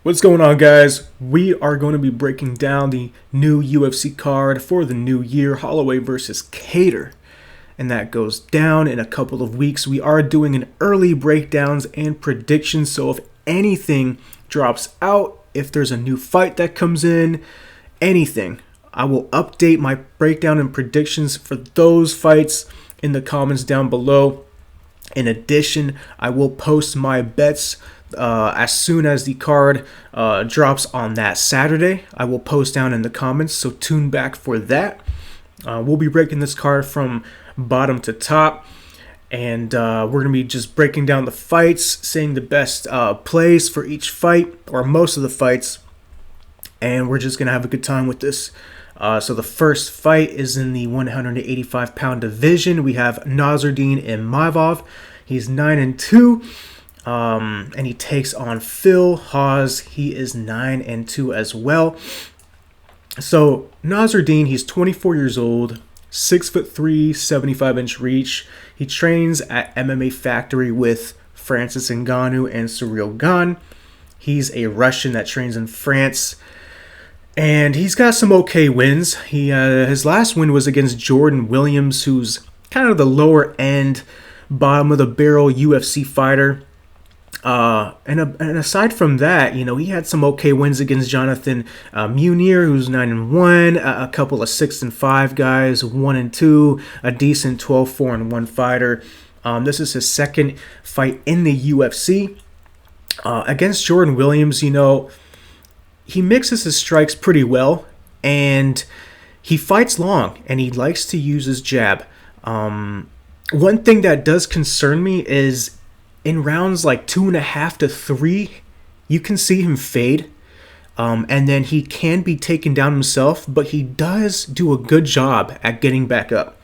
What's going on, guys? We are going to be breaking down the new UFC card for the new year, Holloway versus Kattar. And that goes down in a couple of weeks. We are doing an early breakdowns and predictions, so if anything drops out, if there's a new fight that comes in, anything, I will update my breakdown and predictions for those fights in the comments down below. In addition, I will post my bets as soon as the card drops on that Saturday. I will post down in the comments, so tune back for that. We'll be breaking this card from bottom to top, and we're going to be just breaking down the fights, saying the best plays for each fight, or most of the fights, and we're just going to have a good time with this. So the first fight is in the 185-pound division. We have Nasruddin Imavov. He's 9-2. And he takes on Phil Hawes. He is 9-2 as well. So Nasruddin, he's 24 years old, 6'3", 75-inch reach. He trains at MMA Factory with Francis Ngannou and Cyril Gane. He's a Russian that trains in France, and he's got some okay wins. His last win was against Jordan Williams, who's kind of the lower end, bottom of the barrel UFC fighter. And aside from that, he had some okay wins against Jonathan Munir, who's 9-1, a couple of 6-5 guys, 1-2, a decent 12-4-1 fighter. This is his second fight in the UFC. Against Jordan Williams, he mixes his strikes pretty well, and he fights long, and he likes to use his jab. One thing that does concern me is in rounds like 2.5 to 3, you can see him fade, and then he can be taken down himself, but he does do a good job at getting back up.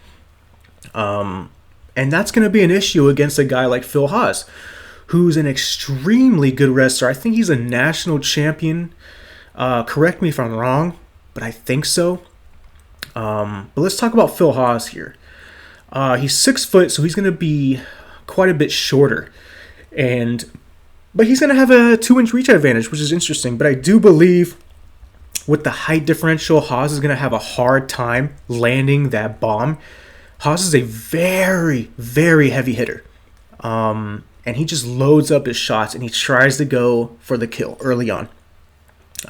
And that's going to be an issue against a guy like Phil Hawes, who's an extremely good wrestler. I think he's a national champion. Correct me if I'm wrong, but I think so. But let's talk about Phil Hawes here. He's 6 foot, so he's going to be quite a bit shorter. But he's going to have a 2-inch reach advantage, which is interesting. But I do believe with the height differential, Hawes is going to have a hard time landing that bomb. Hawes is a very, very heavy hitter. And he just loads up his shots, and he tries to go for the kill early on.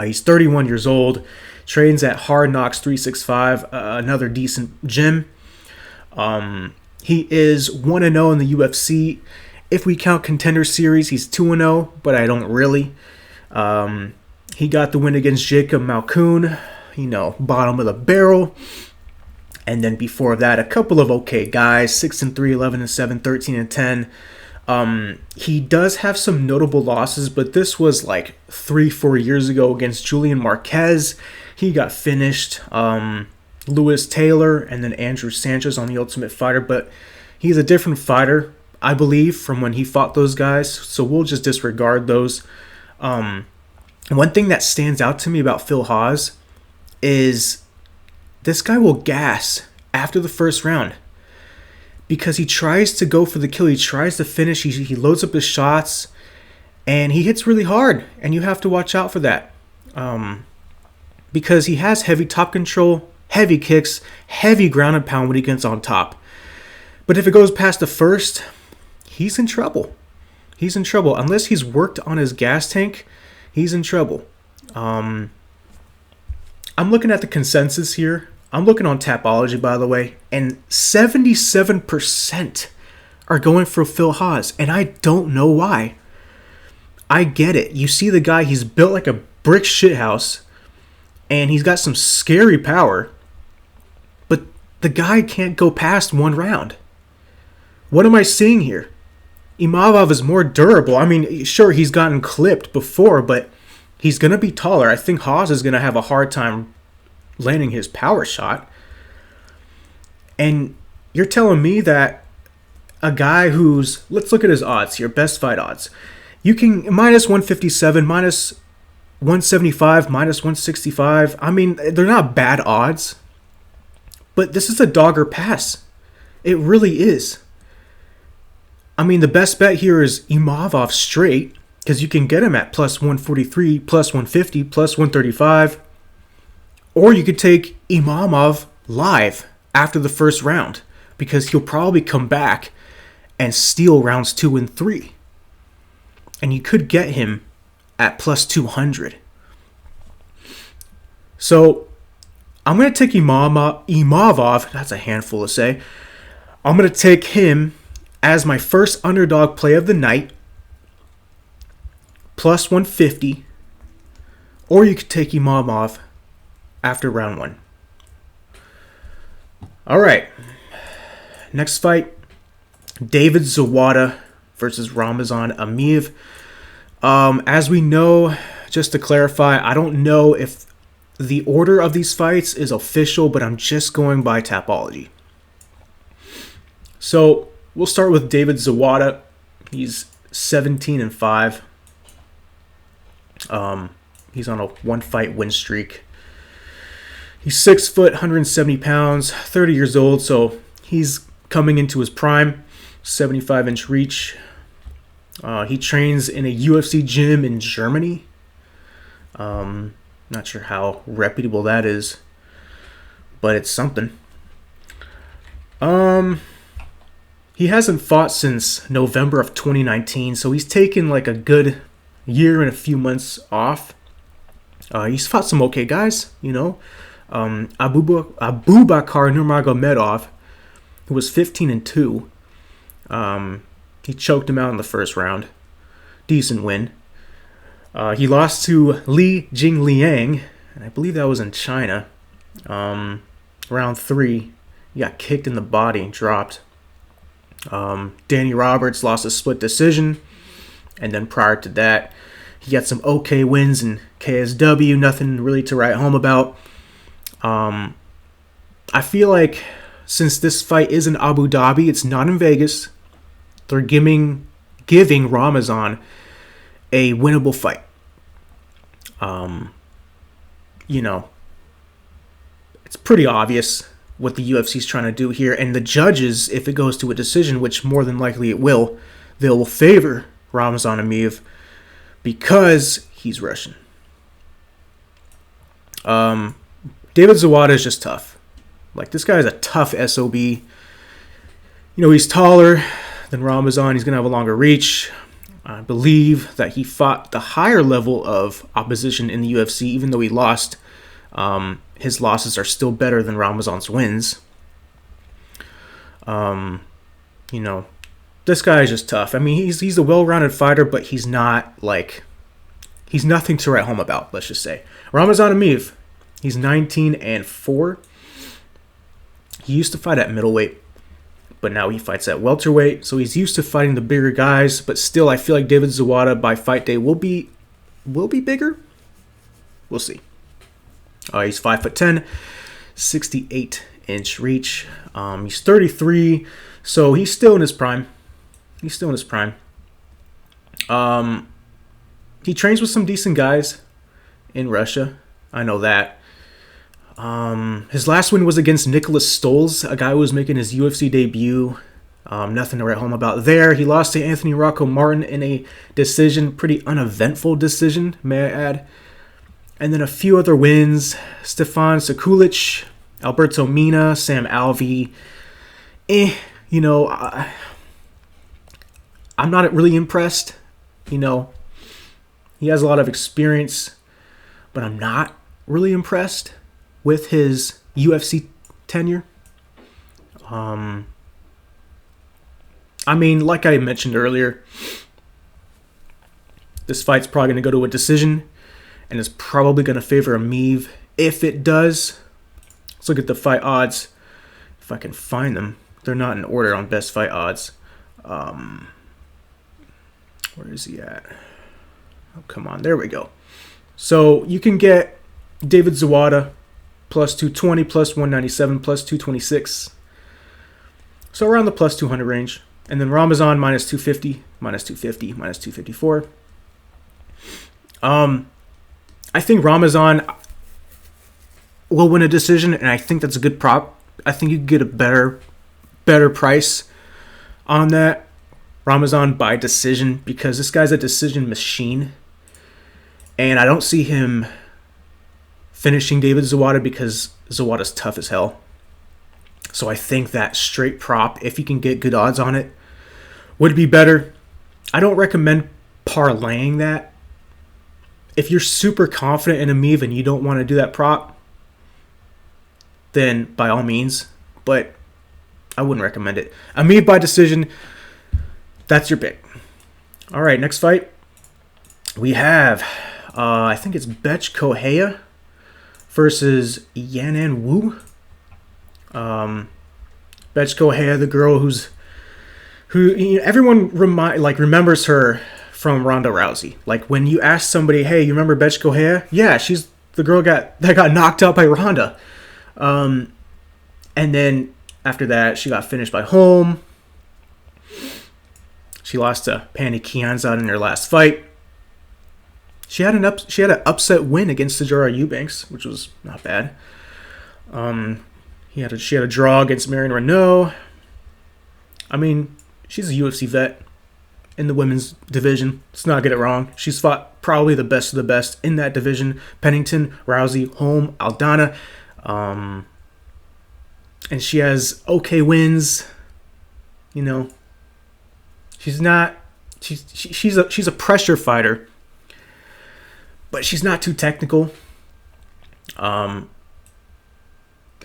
He's 31 years old, trains at Hard Knocks 365, another decent gym. He is 1-0 in the UFC. If we count Contender Series, he's 2-0, but I don't really. He got the win against Jacob Malkoun, bottom of the barrel. And then before that, a couple of okay guys, 6-3, 11-7, 13-10. He does have some notable losses, but this was like 3-4 years ago against Julian Marquez. He got finished. Lewis Taylor and then Andrew Sanchez on The Ultimate Fighter, but he's a different fighter, I believe, from when he fought those guys, so we'll just disregard those. One thing that stands out to me about Phil Hawes is this guy will gas after the first round because he tries to go for the kill, he tries to finish, he loads up his shots, and he hits really hard, and you have to watch out for that because he has heavy top control, heavy kicks, heavy ground and pound when he gets on top. But if it goes past the first, he's in trouble. He's in trouble. Unless he's worked on his gas tank, he's in trouble. I'm looking at the consensus here. I'm looking on Tapology, by the way, and 77% are going for Phil Hawes, and I don't know why. I get it. You see the guy, he's built like a brick shithouse, and he's got some scary power. The guy can't go past one round. What am I seeing here? Imavov is more durable. I mean, sure, he's gotten clipped before, but he's going to be taller. I think Hawes is going to have a hard time landing his power shot. And you're telling me that a guy who's... Let's look at his odds here, best fight odds. You can... minus 157, minus 175, minus 165. I mean, they're not bad odds. But this is a dog or pass. It really is. I mean, the best bet here is Imavov straight. because you can get him at plus 143, plus 150, plus 135. Or you could take Imamov live after the first round, because he'll probably come back and steal rounds 2 and 3. And you could get him at plus 200. So I'm going to take Imamov. That's a handful to say. I'm going to take him as my first underdog play of the night, plus 150. Or you could take Imamov after round 1. All right. Next fight, David Zawada versus Ramazan Emeev. As we know, just to clarify, I don't know if the order of these fights is official, but I'm just going by Tapology. So we'll start with David Zawada. He's 17-5. He's on a 1-fight win streak. He's 6 foot, 170 pounds, 30 years old, so he's coming into his prime, 75-inch reach. He trains in a UFC gym in Germany. Not sure how reputable that is, but it's something. He hasn't fought since November of 2019, so he's taken like a good year and a few months off. He's fought some okay guys, you know. Abubakar Nurmagomedov, who was 15-2. He choked him out in the first round. Decent win. He lost to Li Jingliang, and I believe that was in China. Round 3, he got kicked in the body and dropped. Danny Roberts lost a split decision, and then prior to that, he got some okay wins in KSW, nothing really to write home about. I feel like since this fight is in Abu Dhabi, it's not in Vegas, they're giving Ramazan a winnable fight. You know, it's pretty obvious what the UFC's trying to do here, and the judges, if it goes to a decision, which more than likely it will, they will favor Ramazan Emeev because he's Russian. David Zawada is just tough. Like, this guy is a tough SOB. You know, he's taller than Ramazan. He's going to have a longer reach. I believe that he fought the higher level of opposition in the UFC, even though he lost. His losses are still better than Ramazan's wins. You know, this guy is just tough. I mean, he's a well-rounded fighter, but he's not, like, he's nothing to write home about, let's just say. Ramazan Emeev, he's 19-4. He used to fight at middleweight, but now he fights at welterweight, so he's used to fighting the bigger guys, but still, I feel like David Zawada by fight day will be bigger. We'll see. He's 5'10", 68-inch reach. He's 33, so he's still in his prime. He trains with some decent guys in Russia. I know that. His last win was against Nicholas Stoles, a guy who was making his UFC debut. Nothing to write home about there. He lost to Anthony Rocco Martin in a decision, pretty uneventful decision, may I add. And then a few other wins. Stefan Sekulic, Alberto Mina, Sam Alvey. You know, I'm not really impressed. You know, he has a lot of experience, but I'm not really impressed with his UFC tenure. I mean, like I mentioned earlier, this fight's probably going to go to a decision, and it's probably going to favor Emeev if it does. Let's look at the fight odds, if I can find them. They're not in order on best fight odds. Where is he at? Oh, come on. There we go. So you can get David Zawada plus 220, plus 197, plus 226. So around the plus 200 range. And then Ramazan minus 250, minus 250, minus 254. I think Ramazan will win a decision, and I think that's a good prop. I think you can get a better price on that. Ramazan by decision because this guy's a decision machine. And I don't see him finishing David Zawada because Zawada's tough as hell. So I think that straight prop, if you can get good odds on it, would be better. I don't recommend parlaying that. If you're super confident in Ameev and you don't want to do that prop, then by all means. But I wouldn't recommend it. Ameev by decision, that's your pick. All right, next fight. We have, I think it's Bethe Correia versus Yanan Wu. Bethe Correia, the girl who everyone remembers her from Ronda Rousey. Like when you ask somebody, hey, you remember Bethe Correia? Yeah, she's the girl that got knocked out by Ronda. And then after that, she got finished by Holm. She lost to Pannie Kianzad in her last fight. She had an upset win against Sijara Eubanks, which was not bad. She had a draw against Marion Renault. I mean, she's a UFC vet in the women's division. Let's not get it wrong. She's fought probably the best of the best in that division. Pennington, Rousey, Holm, Aldana. And she has okay wins. You know, she's a pressure fighter, but she's not too technical.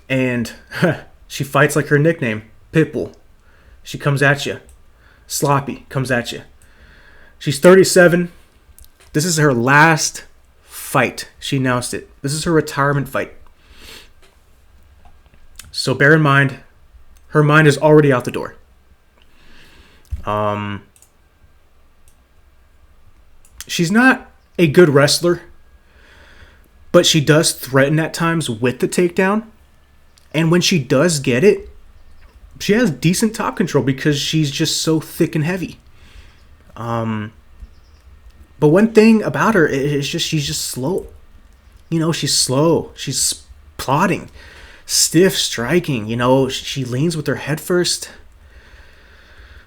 And she fights like her nickname, Pitbull. She comes at you. Sloppy comes at you. She's 37. This is her last fight. She announced it. This is her retirement fight. So bear in mind, her mind is already out the door. She's not a good wrestler, but she does threaten at times with the takedown. And when she does get it, she has decent top control because she's just so thick and heavy. But one thing about her is she's just slow. You know, she's slow. She's plodding, stiff striking. You know, she leans with her head first.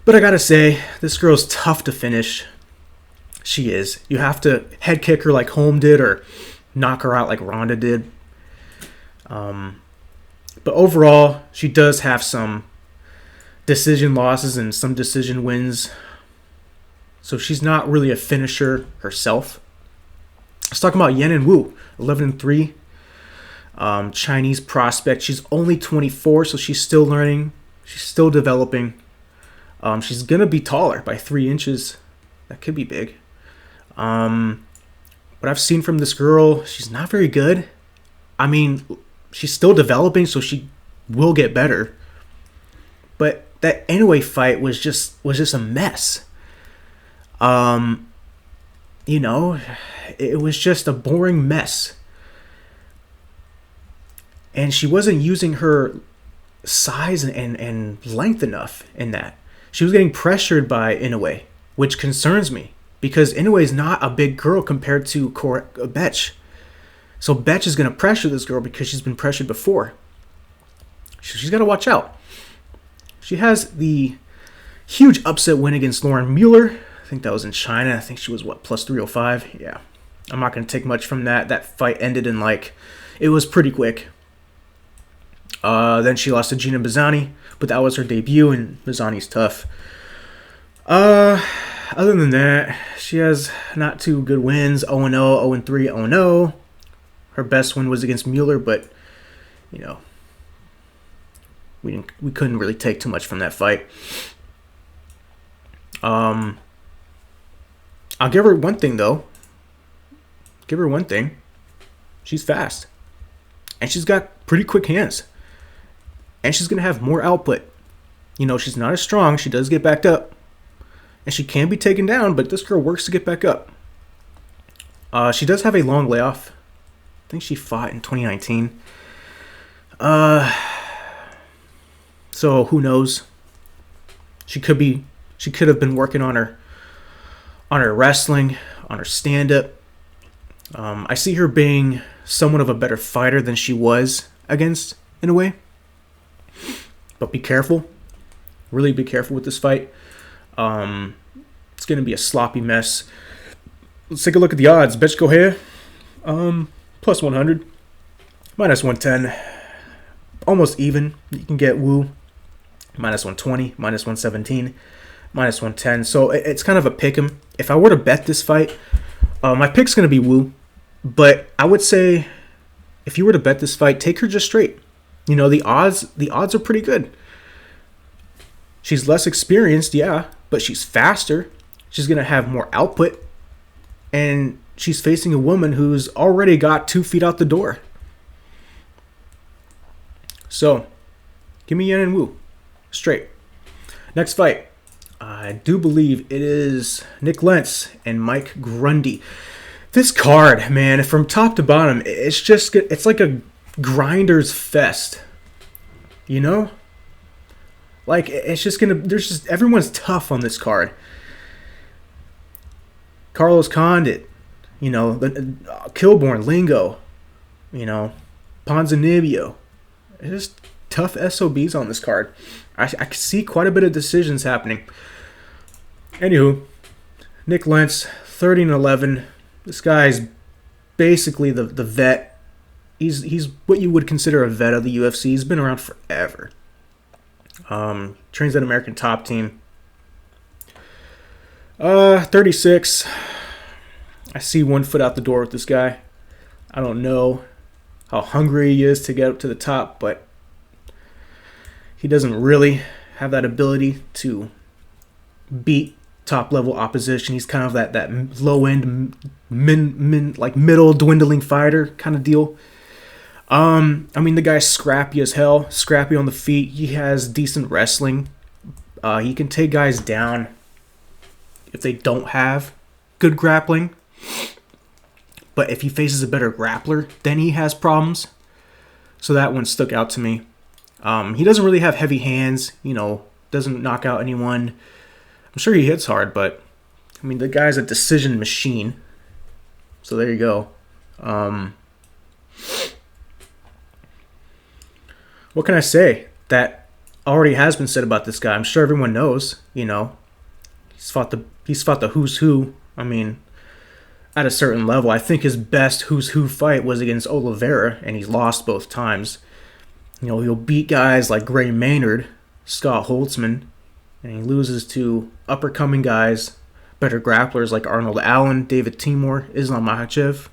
But I gotta say, this girl's tough to finish. She is. You have to head kick her like Holm did or knock her out like Ronda did. But overall, she does have some decision losses and some decision wins. So she's not really a finisher herself. Let's talk about Yanan Wu, 11-3. Chinese prospect. She's only 24, so she's still learning. She's still developing. She's going to be taller by 3 inches. That could be big. What I've seen from this girl, she's not very good. I mean, she's still developing, so she will get better. But that anyway fight was just a mess. You know, it was just a boring mess. And she wasn't using her size and length enough in that. She was getting pressured by Inoue, which concerns me because Inoue is not a big girl compared to Bethe. So Bethe is going to pressure this girl because she's been pressured before. She's got to watch out. She has the huge upset win against Lauren Mueller. I think that was in China. I think she was, plus 305? Yeah. I'm not going to take much from that. That fight ended in, it was pretty quick. Then she lost to Gina Bizzani, but that was her debut, and Bizzani's tough. Other than that, she has not too good wins. 0-0, 0-3, 0-0. Her best win was against Mueller, but, you know, we couldn't really take too much from that fight. I'll give her one thing, though. She's fast. And she's got pretty quick hands. And she's going to have more output. You know, she's not as strong. She does get backed up. And she can be taken down, but this girl works to get back up. She does have a long layoff. I think she fought in 2019. So who knows? She could have been working on her wrestling, on her stand-up. I see her being somewhat of a better fighter than she was against, in a way. But be careful. Really be careful with this fight. It's going to be a sloppy mess. Let's take a look at the odds. Kelleher, plus 100, minus 110, almost even. You can get Wu, minus 120, minus 117, minus 110. So it's kind of a pick 'em. If I were to bet this fight, my pick's going to be Wu. But I would say if you were to bet this fight, take her just straight. You know, the odds are pretty good. She's less experienced, yeah, but she's faster. She's going to have more output. And she's facing a woman who's already got 2 feet out the door. So, give me Yan and Wu. Straight. Next fight. I do believe it is Nick Lentz and Mike Grundy. This card, man, from top to bottom, it's like a grinder's fest. You know? Like, everyone's tough on this card. Carlos Condit, you know, Kilburn, Lingo, you know, Ponzinibbio. It's just tough SOBs on this card. I can see quite a bit of decisions happening. Anywho, Nick Lentz, 30-11. This guy's basically the vet. He's what you would consider a vet of the UFC. He's been around forever. Trains at American Top Team. 36. I see 1 foot out the door with this guy. I don't know how hungry he is to get up to the top, but he doesn't really have that ability to beat top level opposition. He's kind of that low end middle dwindling fighter kind of deal. I mean, the guy's scrappy as hell, scrappy on the feet. He has decent wrestling. He can take guys down if they don't have good grappling. But if he faces a better grappler, then he has problems. So that one stuck out to me. He doesn't really have heavy hands, you know, doesn't knock out anyone. I'm sure he hits hard, but I mean, the guy's a decision machine. So there you go. What can I say that already has been said about this guy? I'm sure everyone knows, you know. He's fought the who's who. I mean, at a certain level, I think his best who's who fight was against Oliveira, and he's lost both times. You know, he'll beat guys like Gray Maynard, Scott Holtzman, and he loses to upper-coming guys, better grapplers like Arnold Allen, David Timur, Islam Makhachev.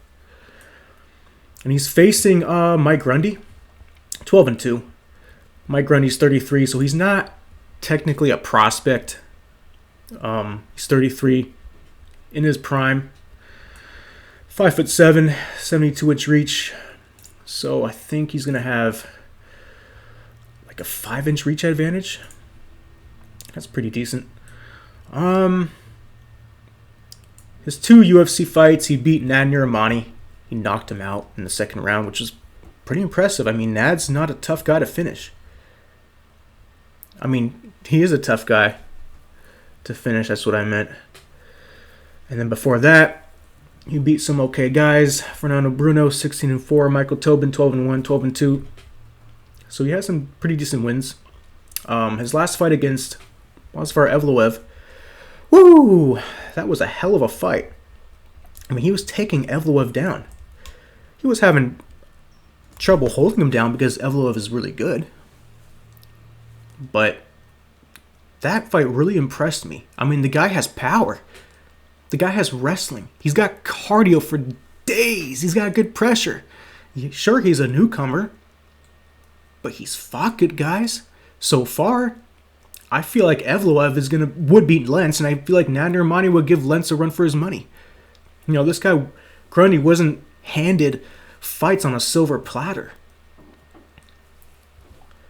And he's facing Mike Grundy, 12-2. Mike Grundy's 33, so he's not technically a prospect. He's 33 in his prime. 5'7", 72-inch reach. So I think he's going to have like a 5-inch reach advantage. That's pretty decent. His 2 UFC fights, he beat Nad Nurmani. He knocked him out in the second round, which was pretty impressive. I mean, Nad's not a tough guy to finish. I mean, he is a tough guy to finish. That's what I meant. And then before that, he beat some okay guys. Fernando Bruno, 16-4. Michael Tobin, 12-1, 12-2. So he has some pretty decent wins. His last fight against Movsar Evloev, woo, that was a hell of a fight. I mean, he was taking Evloev down. He was having trouble holding him down because Evloev is really good. But that fight really impressed me. I mean, the guy has power. The guy has wrestling. He's got cardio for days. He's got good pressure. Sure, he's a newcomer, but he's fought good guys. So far, I feel like Evloev would beat Lentz, and I feel like Nad Nurmani would give Lentz a run for his money. You know, this guy, Grundy, wasn't handed fights on a silver platter.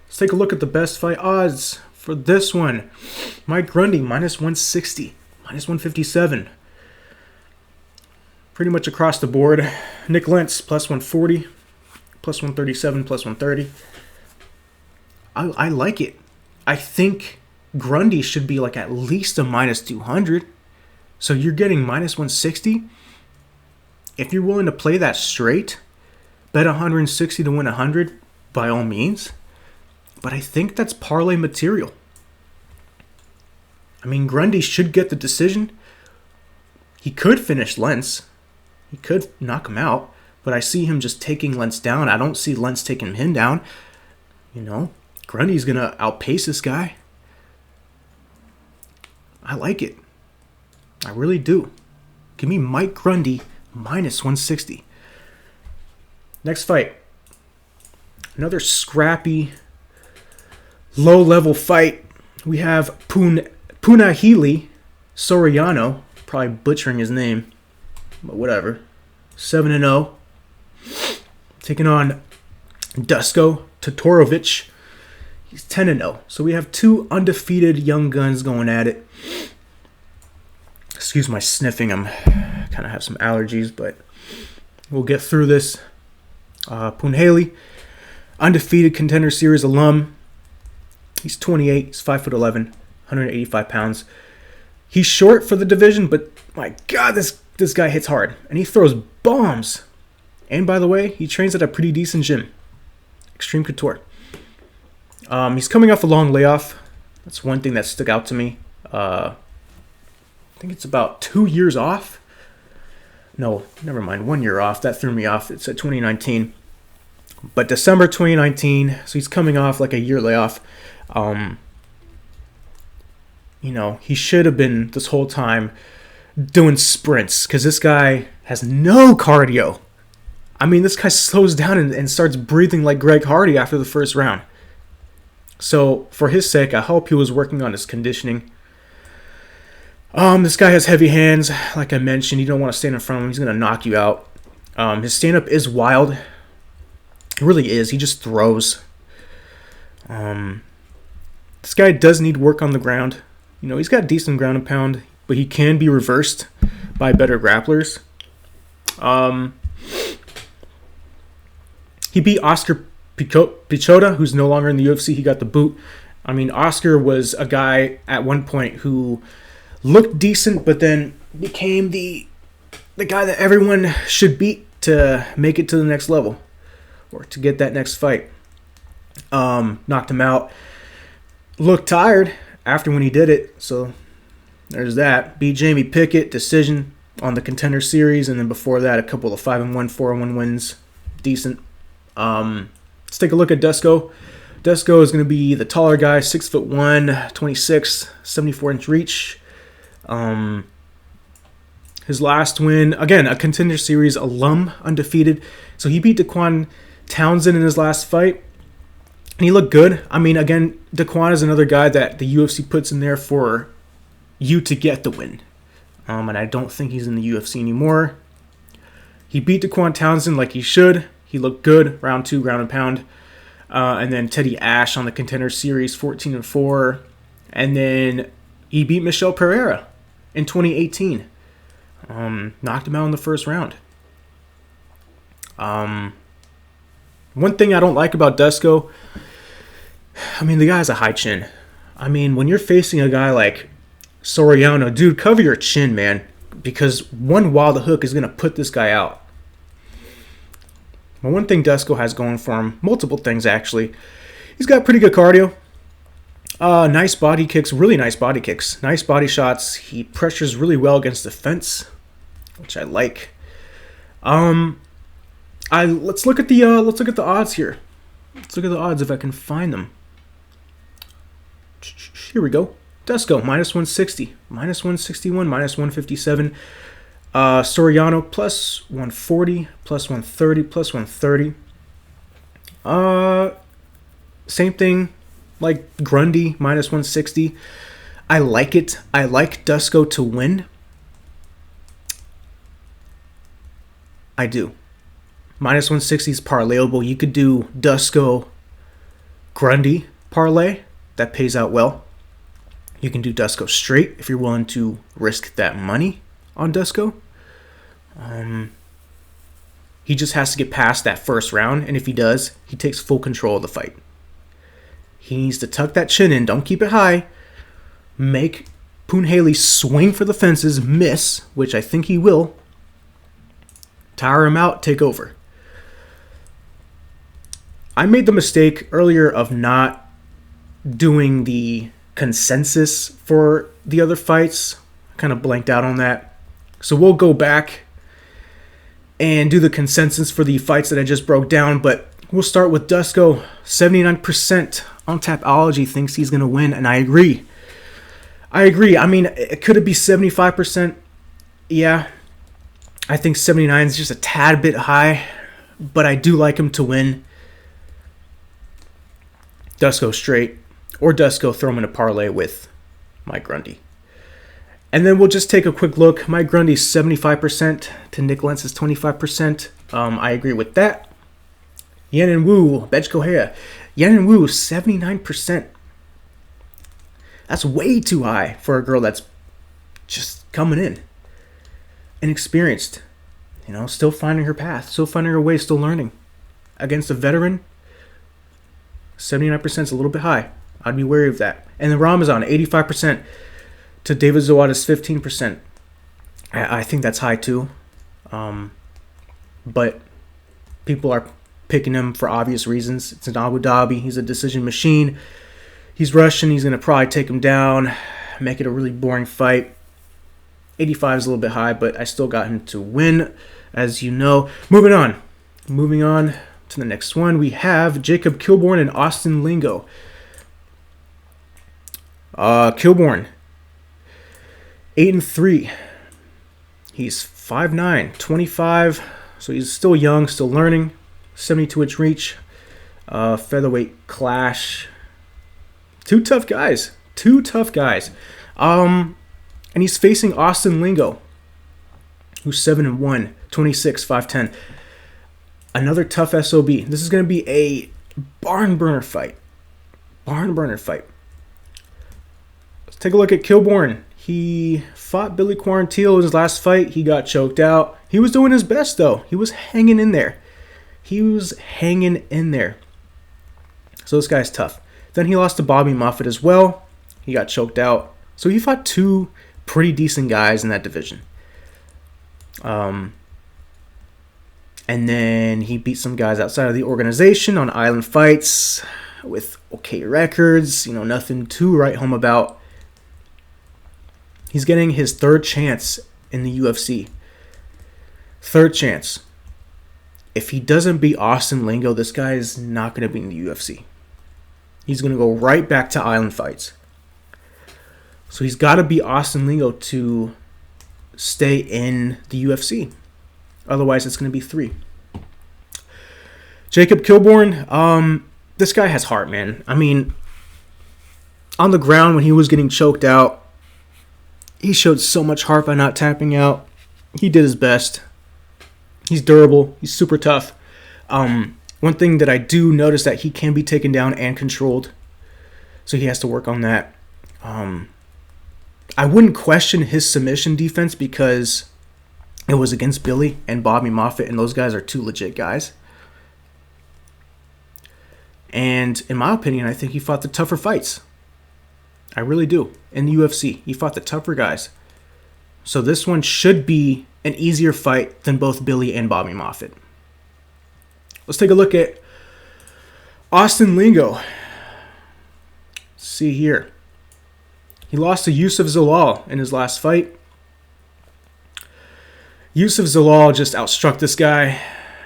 Let's take a look at the best fight odds for this one. Mike Grundy, minus 160, minus 157. Pretty much across the board. Nick Lentz, plus 140, plus 137, plus 130. I like it. I think Grundy should be like at least a minus 200. So you're getting minus 160. If you're willing to play that straight, bet 160 to win 100, by all means. But I think that's parlay material. I mean, Grundy should get the decision. He could finish Lentz. He could knock him out. But I see him just taking Lentz down. I don't see Lentz taking him down. You know, Grundy's going to outpace this guy. I like it. I really do. Give me Mike Grundy minus 160. Next fight. Another scrappy, low-level fight. We have Punahele Soriano. Probably butchering his name. But whatever. 7-0. Taking on Dusko Todorovic. He's 10-0. So we have two undefeated young guns going at it. Excuse my sniffing. I'm kind of have some allergies, but we'll get through this. Punahele, undefeated Contender Series alum. He's 28. He's 5'11", 185 pounds. He's short for the division, but my God, this guy hits hard. And he throws bombs. And by the way, he trains at a pretty decent gym. Extreme Couture. He's coming off a long layoff. That's one thing that stuck out to me. I think it's about 2 years off. No, never mind. 1 year off. That threw me off. It's at 2019. But December 2019. So he's coming off like a year layoff. You know, he should have been this whole time doing sprints. Because this guy has no cardio. I mean, this guy slows down and starts breathing like Greg Hardy after the first round. So, for his sake, I hope he was working on his conditioning. This guy has heavy hands. Like I mentioned, you don't want to stand in front of him. He's going to knock you out. His stand-up is wild. It really is. He just throws. This guy does need work on the ground. You know, he's got decent ground and pound, but he can be reversed by better grapplers. He beat Oscar Pichota, who's no longer in the UFC. He got the boot. I mean, Oscar was a guy at one point who looked decent, but then became the guy that everyone should beat to make it to the next level or to get that next fight. Knocked him out. Looked tired after when he did it, so there's that. Beat Jamie Pickett, decision on the Contender Series, and then before that, a couple of 5-1, 4-1 wins. Decent. Let's take a look at Dusko. Dusko is going to be the taller guy, 6'1", 26, 74-inch reach. His last win, again, a Contender Series alum, undefeated. So he beat Daquan Townsend in his last fight. And he looked good. I mean, again, Daquan is another guy that the UFC puts in there for you to get the win. And I don't think he's in the UFC anymore. He beat Daquan Townsend like he should. He looked good, round 2, ground and pound. And then Teddy Ash on the Contender Series, 14-4. And then he beat Michel Pereira in 2018. Knocked him out in the first round. One thing I don't like about Dusko, I mean, the guy has a high chin. I mean, when you're facing a guy like Soriano, dude, cover your chin, man. Because one wild hook is going to put this guy out. But one thing Dusko has going for him, multiple things actually, he's got pretty good cardio. Nice body kicks, really nice body kicks. Nice body shots. He pressures really well against the fence, which I like. Let's look at the odds here. Let's look at the odds if I can find them. Here we go. Dusko minus 160, minus 161, minus 157. Soriano plus 140, plus 130, plus 130. Same thing like Grundy, minus 160. I like it. I like Dusko to win. I do. Minus 160 is parlayable. You could do Dusko Grundy parlay. That pays out well. You can do Dusko straight if you're willing to risk that money on Dusko. He just has to get past that first round, and if he does, he takes full control of the fight. He needs to tuck that chin in, don't keep it high. Make Punahele swing for the fences, miss, which I think he will. Tire him out, take over. I made the mistake earlier of not doing the consensus for the other fights. Kind of blanked out on that. So we'll go back and do the consensus for the fights that I just broke down. But we'll start with Dusko. 79% on Tapology thinks he's going to win, and I agree. I mean, could it be 75%? Yeah. I think 79 is just a tad bit high, but I do like him to win. Dusko straight, or Dusko throw him in a parlay with Mike Grundy. And then we'll just take a quick look. Mike Grundy's 75% to Nick Lentz's 25%. I agree with that. Yen and Wu, Kelleher. Yen and Wu, 79%. That's way too high for a girl that's just coming in. Inexperienced. Still finding her path. Still finding her way. Still learning. Against a veteran, 79% is a little bit high. I'd be wary of that. And then Ramazan, 85%. To David Zawada's 15%. I think that's high too. But people are picking him for obvious reasons. It's in Abu Dhabi. He's a decision machine. He's Russian. He's going to probably take him down, make it a really boring fight. 85 is a little bit high, but I still got him to win, as you know. Moving on to the next one. We have Jacob Kilburn and Austin Lingo. Kilburn, 8-3. He's 5'9", 25, so he's still young, still learning. 72-inch reach, featherweight clash. Two tough guys. And he's facing Austin Lingo, who's 7-1, 26, 5'10". Another tough SOB. This is going to be a barn burner fight. Let's take a look at Kilburn. He fought Billy Quarantillo in his last fight. He got choked out. He was doing his best, though. He was hanging in there. So this guy's tough. Then he lost to Bobby Moffett as well. He got choked out. So he fought two pretty decent guys in that division. And then he beat some guys outside of the organization on island fights with okay records. Nothing to write home about. He's getting his third chance in the UFC. Third chance. If he doesn't beat Austin Lingo, this guy is not going to be in the UFC. He's going to go right back to island fights. So he's got to beat Austin Lingo to stay in the UFC. Otherwise, it's going to be 3. Jacob Kilburn, this guy has heart, man. I mean, on the ground when he was getting choked out, he showed so much heart by not tapping out. He did his best. He's durable. He's super tough. One thing that I do notice that he can be taken down and controlled. So he has to work on that. I wouldn't question his submission defense because it was against Billy and Bobby Moffett, and those guys are two legit guys. And in my opinion, I think he fought the tougher fights. I really do. In the UFC, he fought the tougher guys. So this one should be an easier fight than both Billy and Bobby Moffett. Let's take a look at Austin Lingo. Let's see here. He lost to Yusuf Zalal in his last fight. Yusuf Zalal just outstruck this guy.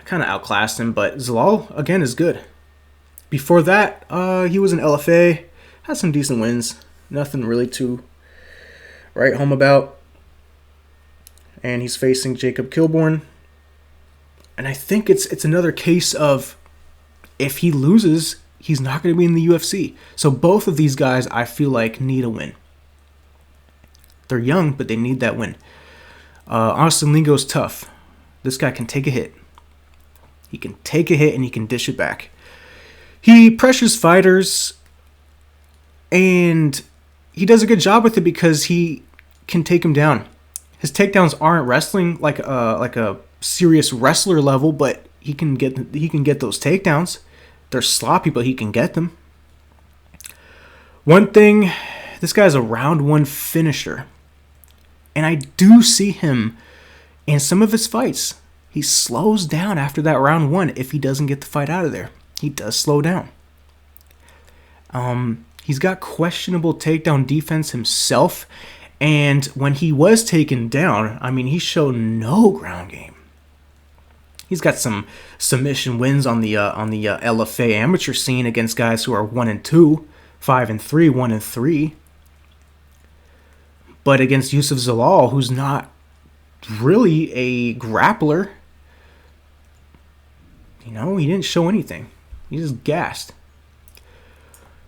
Kind of outclassed him, but Zalal, again, is good. Before that, he was an LFA. Had some decent wins. Nothing really to write home about. And he's facing Jacob Kilburn. And I think it's another case of if he loses, he's not going to be in the UFC. So both of these guys, I feel like, need a win. They're young, but they need that win. Austin Lingo's tough. This guy can take a hit. He can take a hit and he can dish it back. He pressures fighters, and he does a good job with it because he can take him down. His takedowns aren't wrestling like a serious wrestler level, but he can get those takedowns. They're sloppy, but he can get them. One thing, this guy's a round one finisher, and I do see him in some of his fights. He slows down after that round one if he doesn't get the fight out of there. He does slow down. He's got questionable takedown defense himself. And when he was taken down, I mean, he showed no ground game. He's got some submission wins on the LFA amateur scene against guys who are 1-2, 5-3, 1-3. But against Yusuf Zalal, who's not really a grappler, he didn't show anything. He just gassed.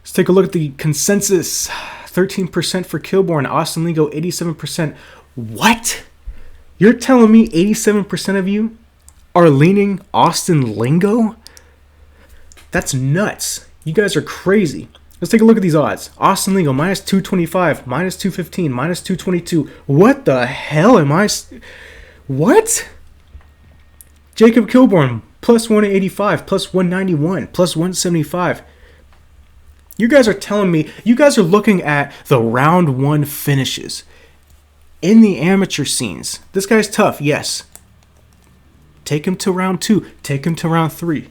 Let's take a look at the consensus. 13% for Kilburn. Austin Lingo, 87%. What? You're telling me 87% of you are leaning Austin Lingo? That's nuts. You guys are crazy. Let's take a look at these odds. Austin Lingo, minus 225, minus 215, minus 222. What the hell am I... What? Jacob Kilburn, plus 185, plus 191, plus 175. You guys are telling me, you guys are looking at the round 1 finishes in the amateur scenes. This guy's tough, yes. Take him to round 2. Take him to round 3.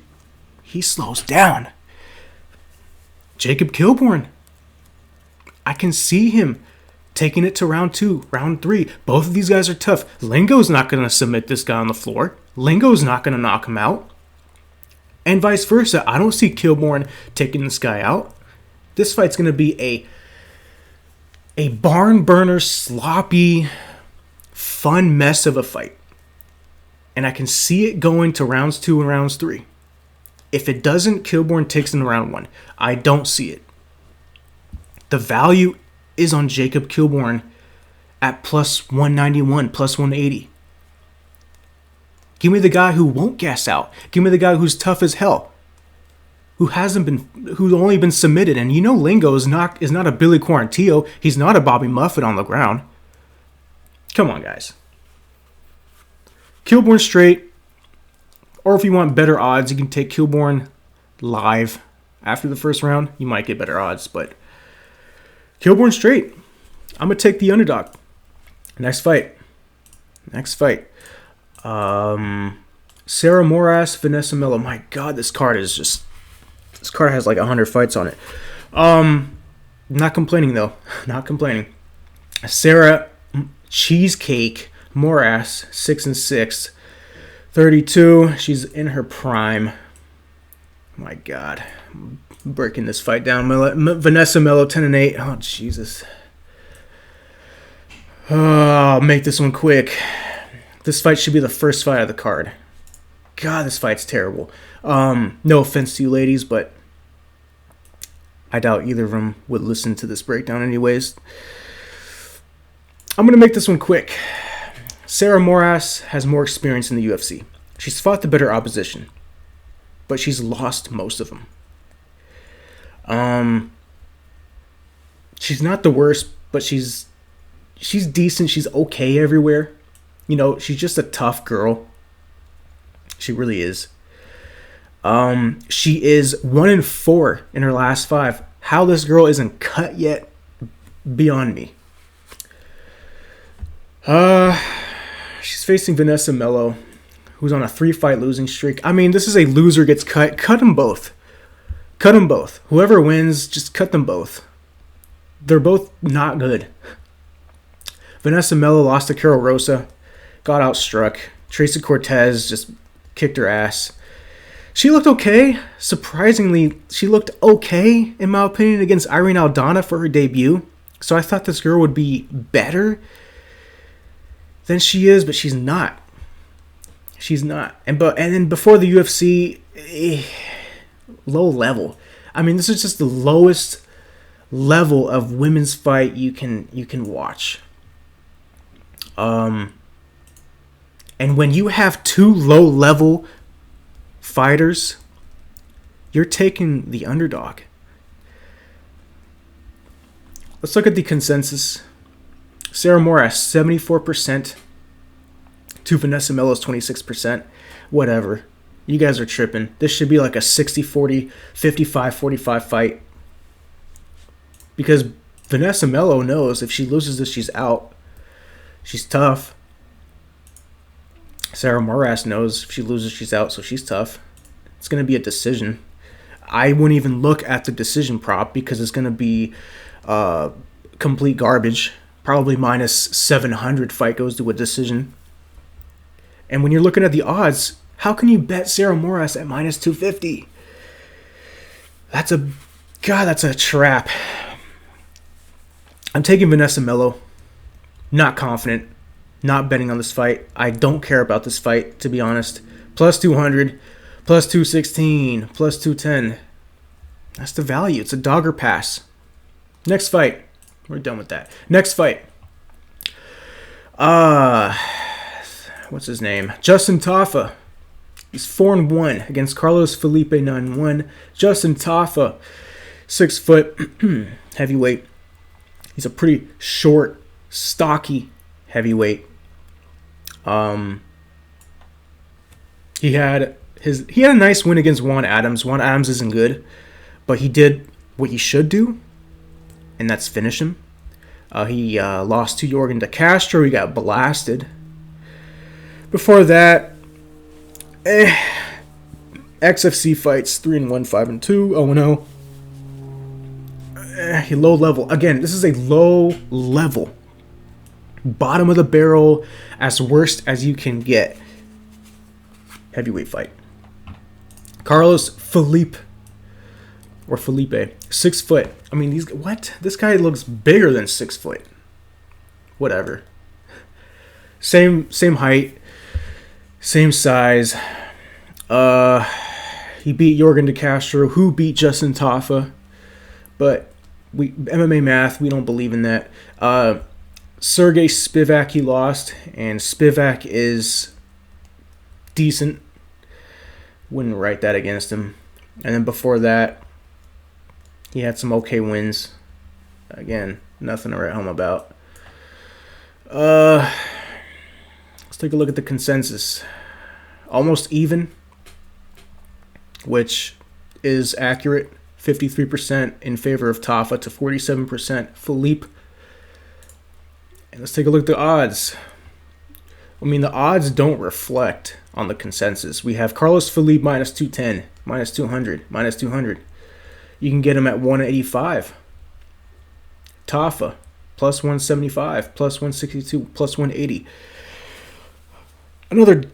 He slows down. Jacob Kilburn, I can see him taking it to round 2, round 3. Both of these guys are tough. Lingo's not going to submit this guy on the floor. Lingo's not going to knock him out. And vice versa. I don't see Kilburn taking this guy out. This fight's going to be a barn burner, sloppy, fun mess of a fight. And I can see it going to rounds 2 and rounds 3. If it doesn't, Kilburn takes in round 1. I don't see it. The value is on Jacob Kilburn at plus 191, plus 180. Give me the guy who won't gas out. Give me the guy who's tough as hell. Who's only been submitted. And Lingo is not a Billy Quarantillo. He's not a Bobby Muffet on the ground. Come on, guys. Kilburn straight. Or if you want better odds, you can take Kilburn live after the first round. You might get better odds, but Kilburn straight. I'm going to take the underdog. Next fight. Sarah Moras, Vanessa Melo. My God, this card has like 100 fights on it. Not complaining, though. Not complaining. Sarah Cheesecake Moras, 6-6. 32. She's in her prime. My God. I'm breaking this fight down. Vanessa Melo, 10-8. Oh, Jesus. I'll make this one quick. This fight should be the first fight of the card. God, this fight's terrible. No offense to you ladies, but I doubt either of them would listen to this breakdown anyways. I'm going to make this one quick. Sarah Moras has more experience in the UFC. She's fought the better opposition, but she's lost most of them. She's not the worst, but she's decent. She's okay everywhere. She's just a tough girl. She really is. She is 1-4 in her last 5. How this girl isn't cut yet, beyond me. She's facing Vanessa Melo, who's on a 3-fight losing streak. I mean, this is a loser gets cut. Cut them both. Whoever wins, just cut them both. They're both not good. Vanessa Melo lost to Carol Rosa, got outstruck. Tracy Cortez just kicked her ass. She looked okay. Surprisingly, she looked okay, in my opinion, against Irene Aldana for her debut. So I thought this girl would be better than she is, but she's not. And then before the UFC, low level. I mean, this is just the lowest level of women's fight you can watch. And when you have 2 low level fighters, you're taking the underdog. Let's look at the consensus. Sarah Moras, 74%. To Vanessa Melo's 26%. Whatever. You guys are tripping. This should be like a 60-40, 55-45 fight. Because Vanessa Melo knows if she loses this, she's out. She's tough. Sarah Moras knows if she loses, she's out, so she's tough. It's going to be a decision. I wouldn't even look at the decision prop because it's going to be complete garbage. Probably minus 700 fight goes to a decision. And when you're looking at the odds, how can you bet Sarah Moras at minus 250? That's a trap. I'm taking Vanessa Melo. Not confident. Not betting on this fight. I don't care about this fight, to be honest. Plus 200, plus 216, plus 210. That's the value. It's a dogger pass. Next fight. We're done with that. Next fight. What's his name? Justin Tafa. He's 4-1 against Carlos Felipe 9-1. Justin Tafa, 6 foot, heavyweight. He's a pretty short, stocky heavyweight. He had a nice win against Juan Adams. Juan Adams isn't good, but he did what he should do, and that's finish him. He lost to Yorgan De Castro. He got blasted. Before that, XFC fights 3-1, 5-2, 0-0. Low level. Again, this is a low level. Bottom of the barrel, as worst as you can get. Heavyweight fight. Carlos Felipe. 6 foot. I mean, what? This guy looks bigger than 6 foot. Whatever. Same height. Same size. He beat Yorgan De Castro, who beat Justin Tafa. But MMA math, we don't believe in that. Sergey Spivak he lost, and Spivak is decent. Wouldn't write that against him. And then before that, he had some okay wins. Again, nothing to write home about. Let's take a look at the consensus. Almost even, which is accurate. 53% in favor of Tafa to 47% Felipe. And let's take a look at the odds. I mean, the odds don't reflect on the consensus. We have Carlos Felipe minus 210, minus 200, minus 200. You can get him at 185. Tafa, plus 175, plus 162, plus 180. Another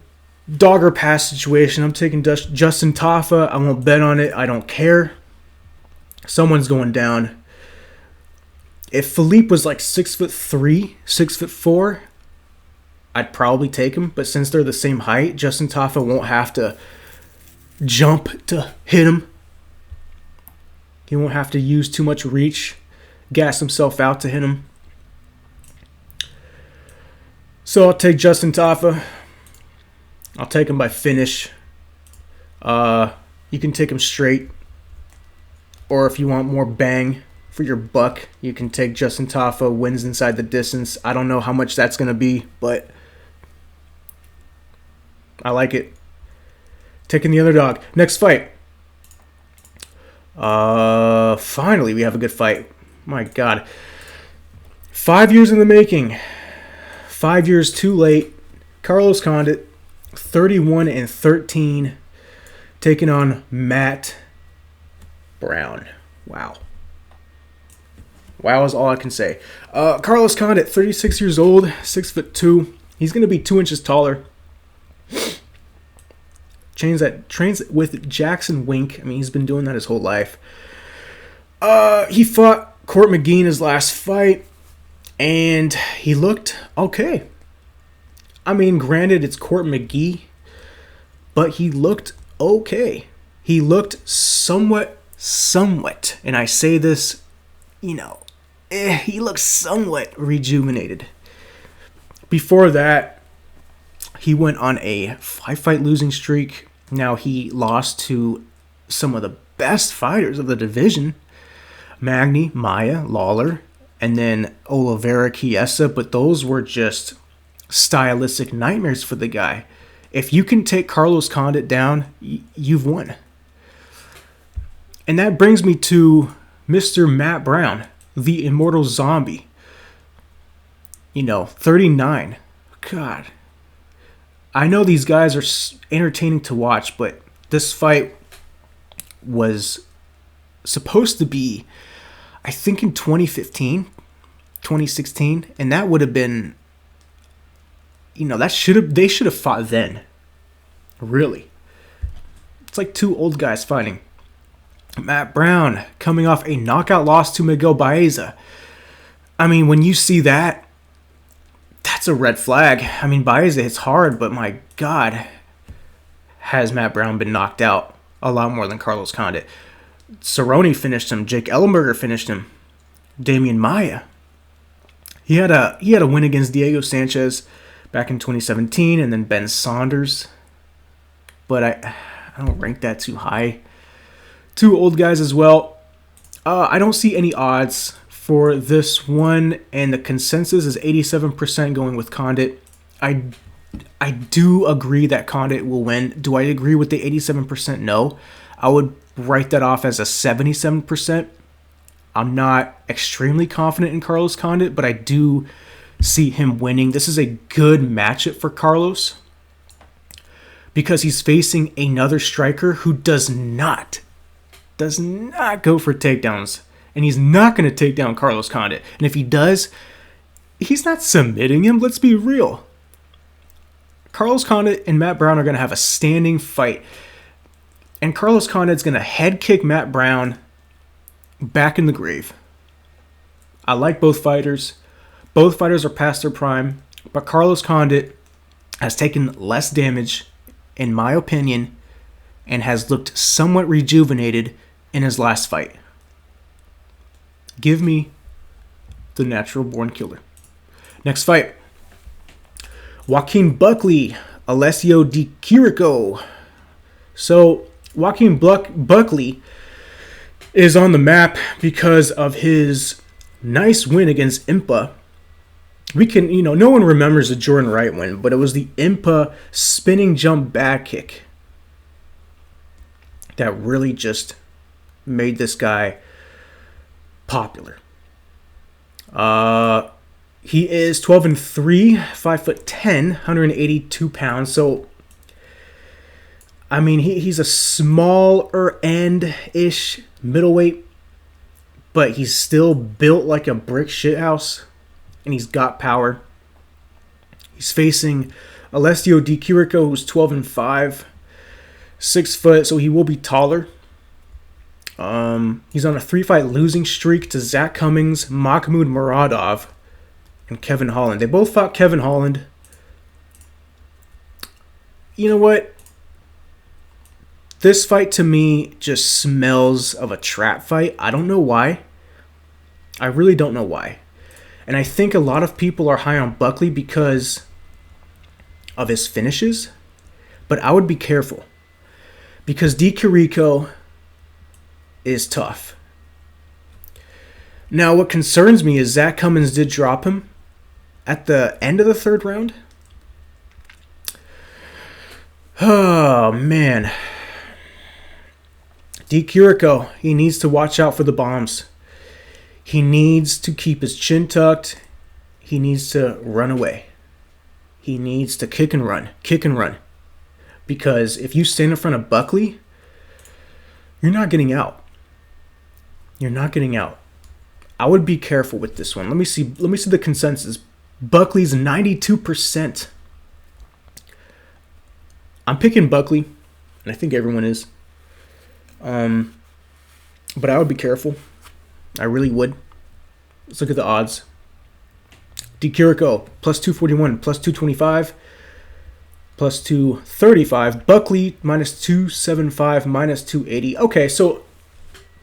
dogger pass situation. I'm taking Justin Tafa. I won't bet on it. I don't care. Someone's going down. If Felipe was like 6'3", 6'4", I'd probably take him. But since they're the same height, Justin Tafa won't have to jump to hit him. He won't have to use too much reach, gas himself out to hit him. So I'll take Justin Tafa. I'll take him by finish. You can take him straight. Or if you want more bang for your buck, you can take Justin Tafa, wins inside the distance. I don't know how much that's going to be, but I like it. Taking the underdog. Next fight. Finally, we have a good fight. My God. 5 years in the making. 5 years too late. Carlos Condit, 31-13, taking on Matt Brown. Wow is all I can say. Carlos Condit, 36 years old, 6'2". He's going to be 2 inches taller. Trains with Jackson Wink. I mean, he's been doing that his whole life. He fought Court McGee in his last fight, and he looked okay. I mean, granted, it's Court McGee, but he looked okay. He looked somewhat, and I say this, he looked somewhat rejuvenated. Before that, he went on a 5-fight losing streak. Now he lost to some of the best fighters of the division. Magny, Maia, Lawler, and then Oliveira, Chiesa, but those were just stylistic nightmares for the guy. If you can take Carlos Condit down, you've won. And that brings me to Mr. Matt Brown, the Immortal Zombie. 39. God. I know these guys are entertaining to watch, but this fight was supposed to be, I think, in 2015, 2016, and that would have been, they should have fought then. Really. It's like two old guys fighting. Matt Brown coming off a knockout loss to Miguel Baeza. I mean, when you see that, that's a red flag. I mean, Baeza hits hard, but my God, has Matt Brown been knocked out a lot more than Carlos Condit. Cerrone finished him. Jake Ellenberger finished him. Damian Maia. He had a win against Diego Sanchez back in 2017, and then Ben Saunders. But I don't rank that too high. Two old guys as well. I don't see any odds for this one, and the consensus is 87% going with Condit. I do agree that Condit will win. Do I agree with the 87%? No. I would write that off as a 77%. I'm not extremely confident in Carlos Condit, but I do see him winning. This is a good matchup for Carlos because he's facing another striker who does not go for takedowns, and he's not going to take down Carlos Condit. And if he does, he's not submitting him. Let's be real. Carlos Condit and Matt Brown are going to have a standing fight, and Carlos Condit's going to head kick Matt Brown back in the grave. I like both fighters. Both fighters are past their prime, but Carlos Condit has taken less damage, in my opinion, and has looked somewhat rejuvenated in his last fight. Give me the natural-born killer. Next fight. Joaquin Buckley, Alessio Di Chirico. So, Joaquin Buckley is on the map because of his nice win against Impa. We can, no one remembers the Jordan Wright win, but it was the Impa spinning jump back kick that really just made this guy popular. He is 12-3, 5'10", 182 pounds. So, I mean, he's a smaller end-ish middleweight, but he's still built like a brick shithouse, and he's got power. He's facing Alessio Di Chirico, who's 12-5, 6 foot, so he will be taller. He's on a 3-fight losing streak to Zach Cummings, Mahmoud Muradov, and Kevin Holland. They both fought Kevin Holland. You know what? This fight to me just smells of a trap fight. I don't know why. I really don't know why. And I think a lot of people are high on Buckley because of his finishes. But I would be careful. Because Di Chirico is tough. Now, what concerns me is Zach Cummins did drop him at the end of the third round. Oh, man. Di Chirico, he needs to watch out for the bombs. He needs to keep his chin tucked. He needs to run away. He needs to kick and run. Because if you stand in front of Buckley, you're not getting out. I would be careful with this one. Let me see the consensus. Buckley's 92%. I'm picking Buckley, and I think everyone is. But I would be careful. I really would. Let's look at the odds. Di Chirico, plus 241, plus 225, plus 235. Buckley, minus 275, minus 280. Okay, so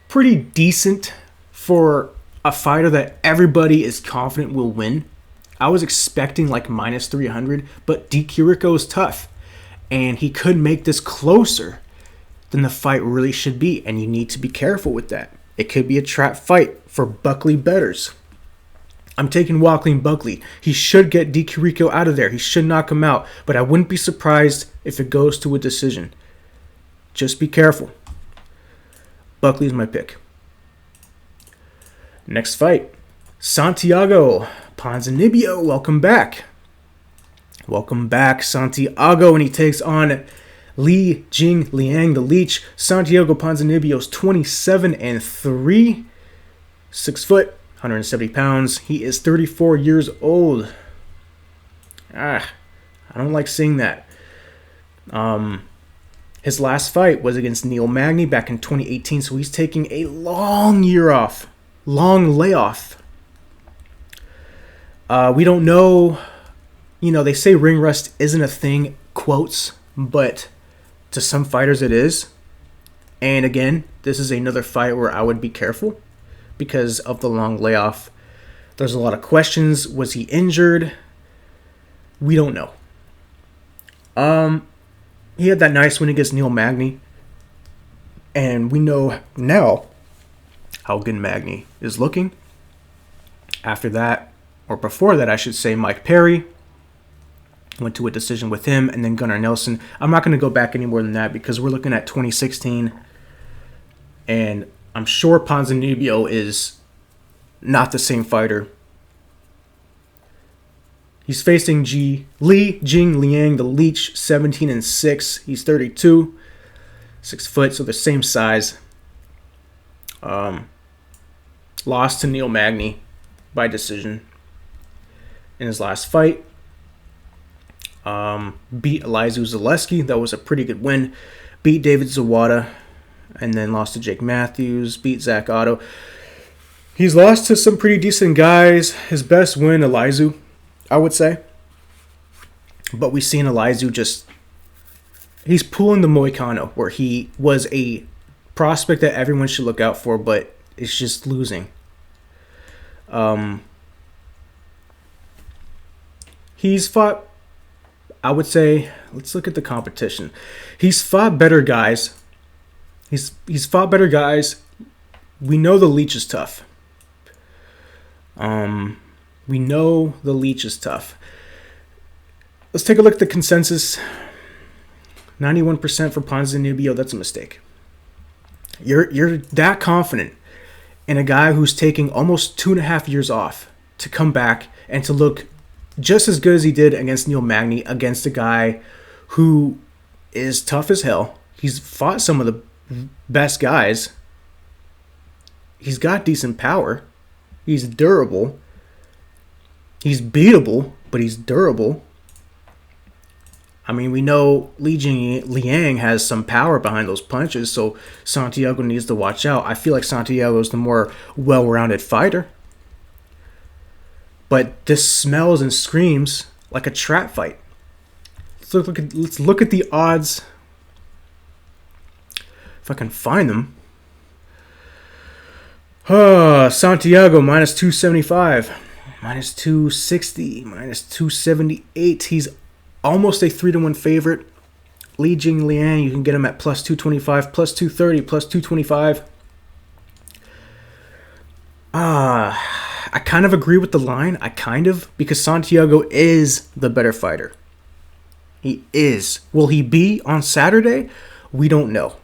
pretty decent for a fighter that everybody is confident will win. I was expecting like minus 300, but Di Chirico is tough. And he could make this closer than the fight really should be. And you need to be careful with that. It could be a trap fight for Buckley bettors. I'm taking Joaquin Buckley. He should get Di Chirico out of there. He should knock him out. But I wouldn't be surprised if it goes to a decision. Just be careful. Buckley's my pick. Next fight. Santiago Ponzinibbio. Welcome back. Santiago. And he takes on Jingliang, the Leech. Santiago Ponzinibbio's 27-3. 6 foot, 170 pounds. He is 34 years old. I don't like seeing that. His last fight was against Neil Magny back in 2018, so he's taking a long year off. Long layoff. We don't know. You know, they say ring rust isn't a thing, quotes, but to some fighters it is. And again, this is another fight where I would be careful because of the long layoff. There's a lot of questions. Was he injured? We don't know. He had that nice win against Neil Magny. And we know now how good Magny is looking. After that, or before that, I should say, Mike Perry went to a decision with him, and then Gunnar Nelson. I'm not going to go back any more than that because we're looking at 2016, and I'm sure Ponzinibbio is not the same fighter. He's facing Jingliang, the Leech, 17-6. He's 32, 6 foot, so the same size. Lost to Neil Magny by decision in his last fight. Beat Elizeu Zaleski. That was a pretty good win. Beat David Zawada. And then lost to Jake Matthews. Beat Zach Otto. He's lost to some pretty decent guys. His best win, Elizeu, I would say. But we've seen Elizeu just... He's pulling the Moicano, where he was a prospect that everyone should look out for, but it's just losing. He's fought... I would say, let's look at the competition. He's fought better guys. He's fought better guys. We know the Leech is tough. We know the Leech is tough. Let's take a look at the consensus. 91% for Ponzinibbio. That's a mistake. You're that confident in a guy who's taking almost 2.5 years off to come back and to look just as good as he did against Neil Magny, against a guy who is tough as hell. He's fought some of the best guys. He's got decent power. He's durable. He's beatable, but he's durable. I mean, we know Jingliang has some power behind those punches, so Santiago needs to watch out. I feel like Santiago is the more well-rounded fighter. But this smells and screams like a trap fight. Let's look at the odds. If I can find them. Santiago minus 275, minus 260, minus 278. He's almost a 3-1 favorite. Jingliang, you can get him at plus 225, plus 230, plus 225. I kind of agree with the line. Because Santiago is the better fighter. He is. Will he be on Saturday? We don't know.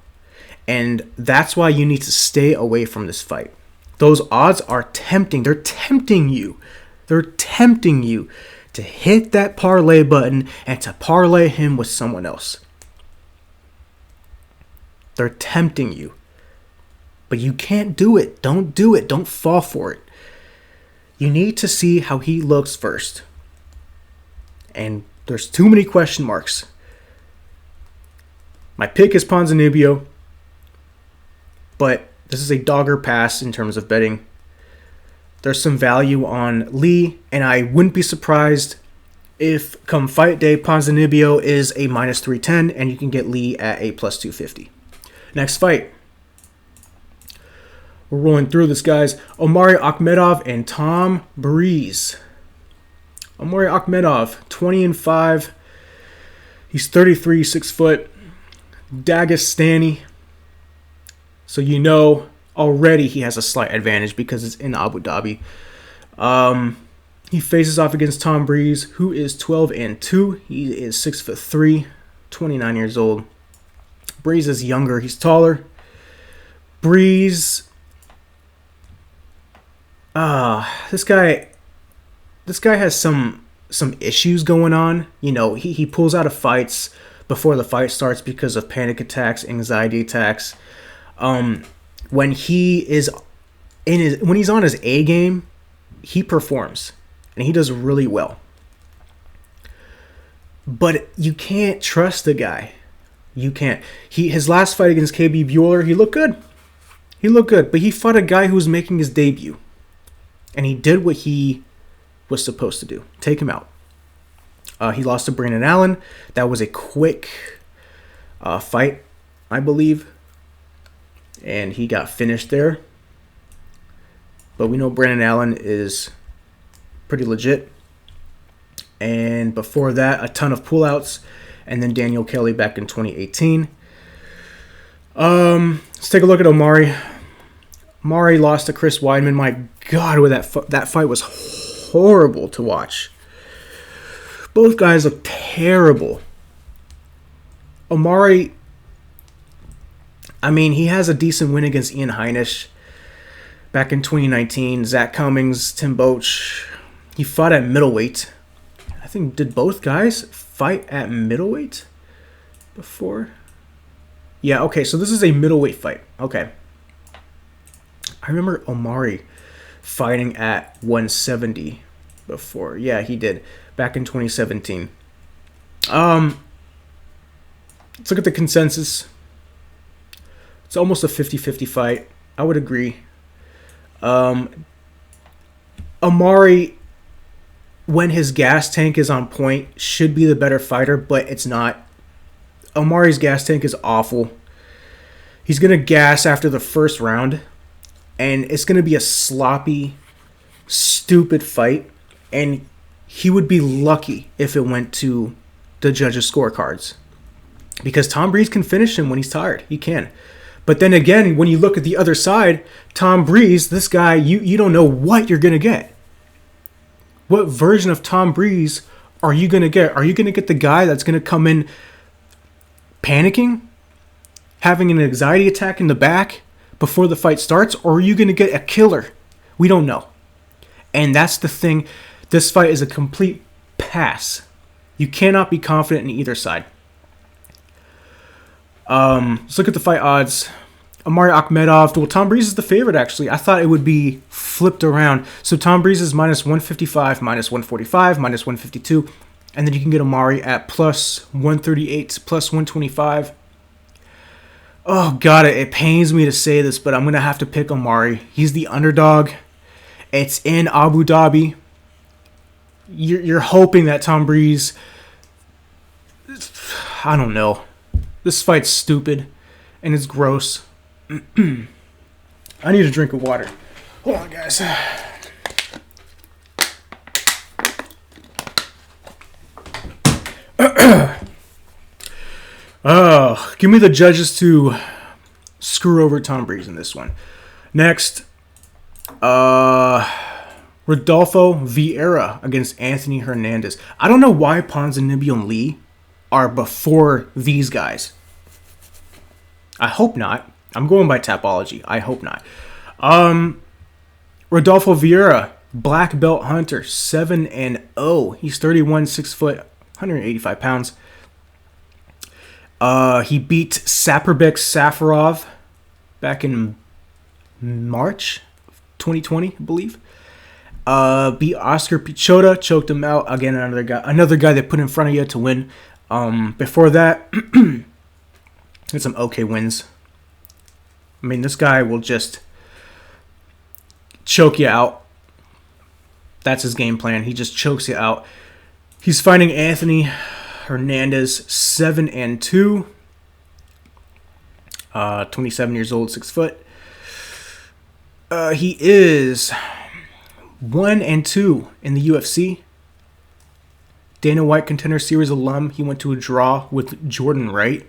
And that's why you need to stay away from this fight. Those odds are tempting. They're tempting you. They're tempting you to hit that parlay button and to parlay him with someone else. They're tempting you. But you can't do it. Don't do it. Don't fall for it. You need to see how he looks first. And there's too many question marks. My pick is Ponzinibbio. But this is a dogger pass in terms of betting. There's some value on Lee. And I wouldn't be surprised if come fight day, Ponzinibbio is a minus 310. And you can get Lee at a plus 250. Next fight. We're rolling through this, guys. Omari Akhmedov and Tom Breese. Omari Akhmedov, 20-5. He's 33, 6 foot. Dagestani. So you know already he has a slight advantage because it's in Abu Dhabi. He faces off against Tom Breese, who is 12-2. He is 6'3", 29 years old. Breese is younger. He's taller. Breese... this guy has some issues going on. You know, he pulls out of fights, before the fight starts because of panic attacks, anxiety attacks. When he's on his A game, he performs and he does really well. But you can't trust the guy. You can't. His last fight against KB Bueller, he looked good. But he fought a guy who was making his debut. And he did what he was supposed to do. Take him out. He lost to Brandon Allen. That was a quick fight, I believe. And he got finished there. But we know Brandon Allen is pretty legit. And before that, a ton of pullouts. And then Daniel Kelly back in 2018. Let's take a look at Omari. Omari lost to Chris Weidman. My God, that fight was horrible to watch. Both guys look terrible. Omari, I mean, he has a decent win against Ian Heinisch back in 2019. Zach Cummings, Tim Boetsch. He fought at middleweight. I think, did both guys fight at middleweight before? Yeah, okay, so this is a middleweight fight. Okay. I remember Omari fighting at 170 before. Yeah, he did. Back in 2017. Let's look at the consensus. It's almost a 50-50 fight. I would agree. Omari, when his gas tank is on point, should be the better fighter, but it's not. Omari's gas tank is awful. He's going to gas after the first round, and it's going to be a sloppy, stupid fight, and he would be lucky if it went to the judges' scorecards. Because Tom Breese can finish him when he's tired. He can. But then again, when you look at the other side, Tom Breese, this guy, you don't know what you're going to get. What version of Tom Breese are you going to get? Are you going to get the guy that's going to come in panicking, having an anxiety attack in the back before the fight starts? Or are you going to get a killer? We don't know. And that's the thing. This fight is a complete pass. You cannot be confident in either side. Let's look at the fight odds. Omari Akhmedov. Well, Tom Breese is the favorite, actually. I thought it would be flipped around. So Tom Breese is minus 155, minus 145, minus 152. And then you can get Omari at plus 138, plus 125. Oh, God, it pains me to say this, but I'm going to have to pick Omari. He's the underdog. It's in Abu Dhabi. You're hoping that Tom Breese... I don't know. This fight's stupid, and it's gross. I need a drink of water. Hold on, guys. Give me the judges to screw over Tom Breese in this one. Next, Rodolfo Vieira against Anthony Hernandez. I don't know why Ponzinibbio and Lee are before these guys. I hope not. I'm going by Tapology. I hope not. Rodolfo Vieira, black belt hunter, 7-0. He's 31, 6 foot, 185 pounds. He beat Saperbek Safarov back in March 2020, I believe. Beat Oscar Pichota, choked him out. Again, another guy they put in front of you to win. Before that, had some okay wins. I mean, this guy will just choke you out. That's his game plan. He just chokes you out. He's fighting Anthony Hernandez, 7-2. 27 years old, 6 foot. He is 1-2 in the UFC. Dana White Contender Series alum. He went to a draw with Jordan Wright.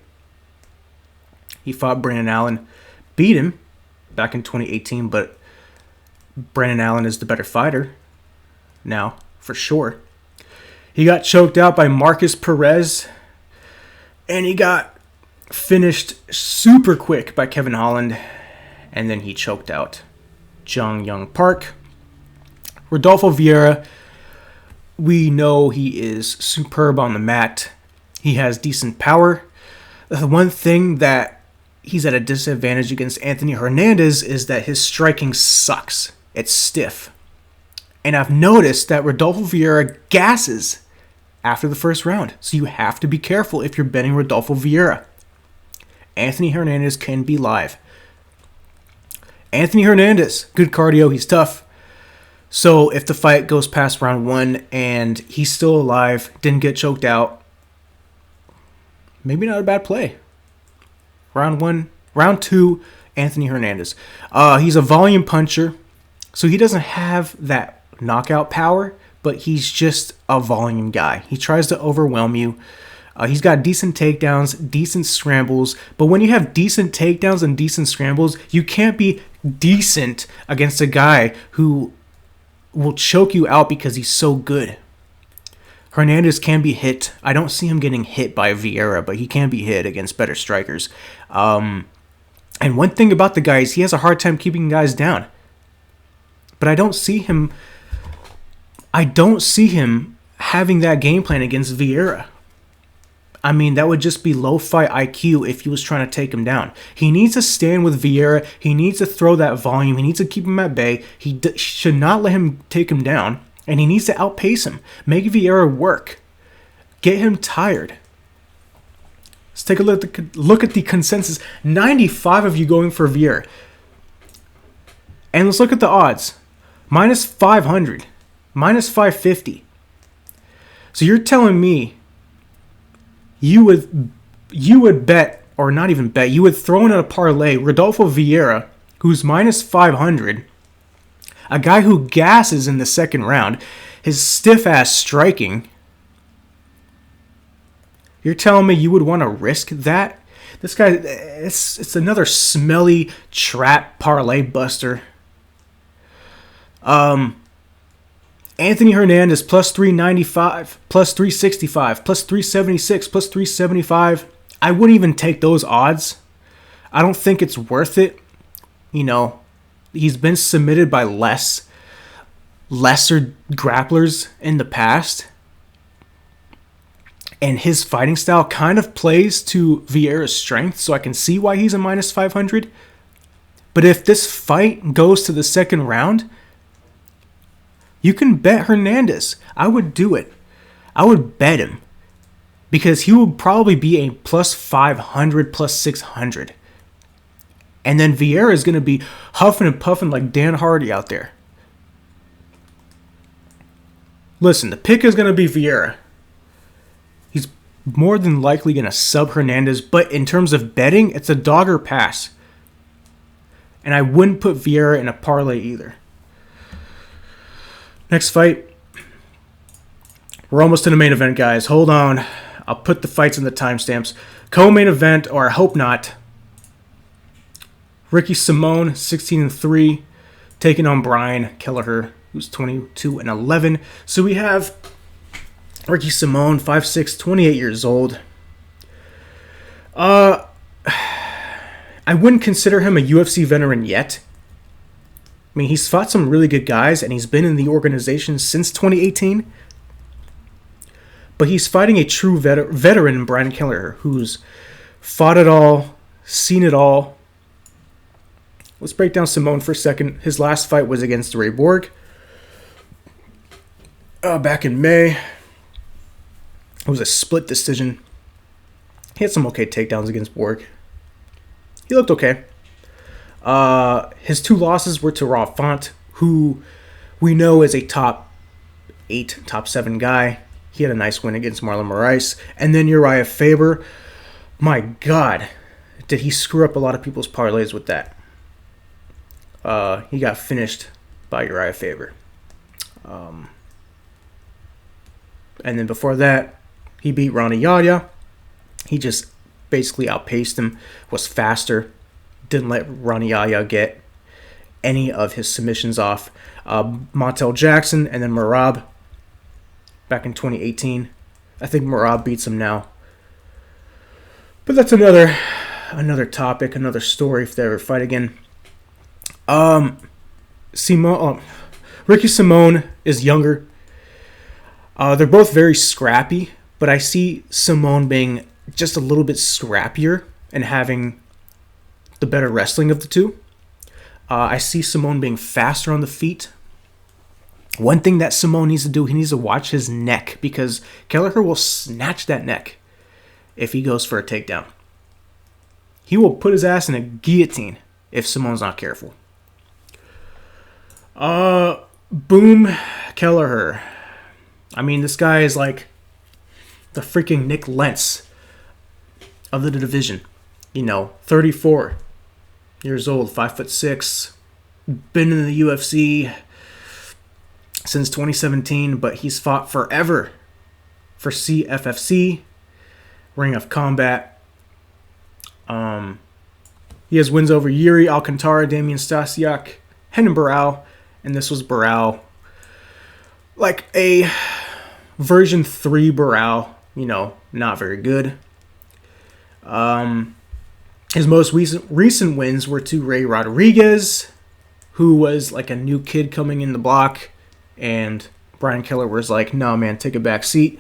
He fought Brandon Allen. Beat him back in 2018, but Brandon Allen is the better fighter now, for sure. He got choked out by Marcus Perez, and he got finished super quick by Kevin Holland, and then he choked out Jung Young Park. Rodolfo Vieira, we know he is superb on the mat. He has decent power. The one thing that he's at a disadvantage against Anthony Hernandez is that his striking sucks. It's stiff. And I've noticed that Rodolfo Vieira gasses after the first round. So you have to be careful if you're betting Rodolfo Vieira. Anthony Hernandez can be live. Anthony Hernandez, good cardio, he's tough. So if the fight goes past round 1 and he's still alive, didn't get choked out, maybe not a bad play. Round 2, Anthony Hernandez. He's a volume puncher, so he doesn't have that knockout power, but he's just a volume guy. He tries to overwhelm you. He's got decent takedowns, decent scrambles, but when you have decent takedowns and decent scrambles, you can't be decent against a guy who will choke you out because he's so good. Hernandez can be hit. I don't see him getting hit by Vieira, but he can be hit against better strikers. And one thing about the guy is he has a hard time keeping guys down. But I don't see him having that game plan against Vieira. I mean, that would just be low fight IQ if he was trying to take him down. He needs to stand with Vieira. He needs to throw that volume. He needs to keep him at bay. He should not let him take him down. And he needs to outpace him. Make Vieira work. Get him tired. Let's take a look at the consensus. 95 of you going for Vieira. And let's look at the odds. Minus 500. Minus 550. So you're telling me you would bet, or not even bet, you would throw in a parlay Rodolfo Vieira, who's minus 500, a guy who gasses in the second round, his stiff-ass striking. You're telling me you would want to risk that? This guy, it's another smelly trap parlay buster. Anthony Hernandez plus 395, plus 365, plus 376, plus 375. I wouldn't even take those odds. I don't think it's worth it. You know, he's been submitted by lesser grapplers in the past. And his fighting style kind of plays to Vieira's strength, so I can see why he's a minus 500. But if this fight goes to the second round, you can bet Hernandez. I would do it. I would bet him. Because he would probably be a plus 500, plus 600. And then Vieira is going to be huffing and puffing like Dan Hardy out there. Listen, the pick is going to be Vieira. He's more than likely going to sub Hernandez. But in terms of betting, it's a dog or pass. And I wouldn't put Vieira in a parlay either. Next fight. We're almost to the main event, guys. Hold on. I'll put the fights in the timestamps. Co-main event, or I hope not. Ricky Simone, 16-3, taking on Brian Kelleher, who's 22-11. So we have Ricky Simone, 5'6", 28 years old. I wouldn't consider him a UFC veteran yet. I mean, he's fought some really good guys, and he's been in the organization since 2018. But he's fighting a true veteran in Brian Kelleher, who's fought it all, seen it all. Let's break down Simone for a second. His last fight was against Ray Borg back in May. It was a split decision. He had some okay takedowns against Borg. He looked okay. His two losses were to Raw Font, who we know is a top 8, top 7 guy. He had a nice win against Marlon Moraes. And then Uriah Faber. My God, did he screw up a lot of people's parlays with that. He got finished by Uriah Faber. And then before that, he beat Ronnie Yaya. He just basically outpaced him, was faster. Didn't let Ronnie Yaya get any of his submissions off. Montel Jackson and then Merab back in 2018. I think Merab beats him now. But that's another topic, another story if they ever fight again. Ricky Simone is younger. They're both very scrappy, but But I see Simone being just a little bit scrappier and having the better wrestling of the two. I see Simone being faster on the feet. One thing that Simone needs to do, he needs to watch his neck, because Kelleher will snatch that neck if he goes for a takedown. He will put his ass in a guillotine if Simone's not careful. Boom, Kelleher. I mean, this guy is like the freaking Nick Lentz of the division. 34 years old, 5'6", been in the UFC since 2017, but he's fought forever for CFFC, Ring of Combat. He has wins over Yuri Alcantara, Damian Stasiak, Henan Barao, and this was Barao, like a version 3 Barao, not very good. His most recent wins were to Ray Rodriguez, who was like a new kid coming in the block, and Brian Kelleher was like, "No, man, take a back seat.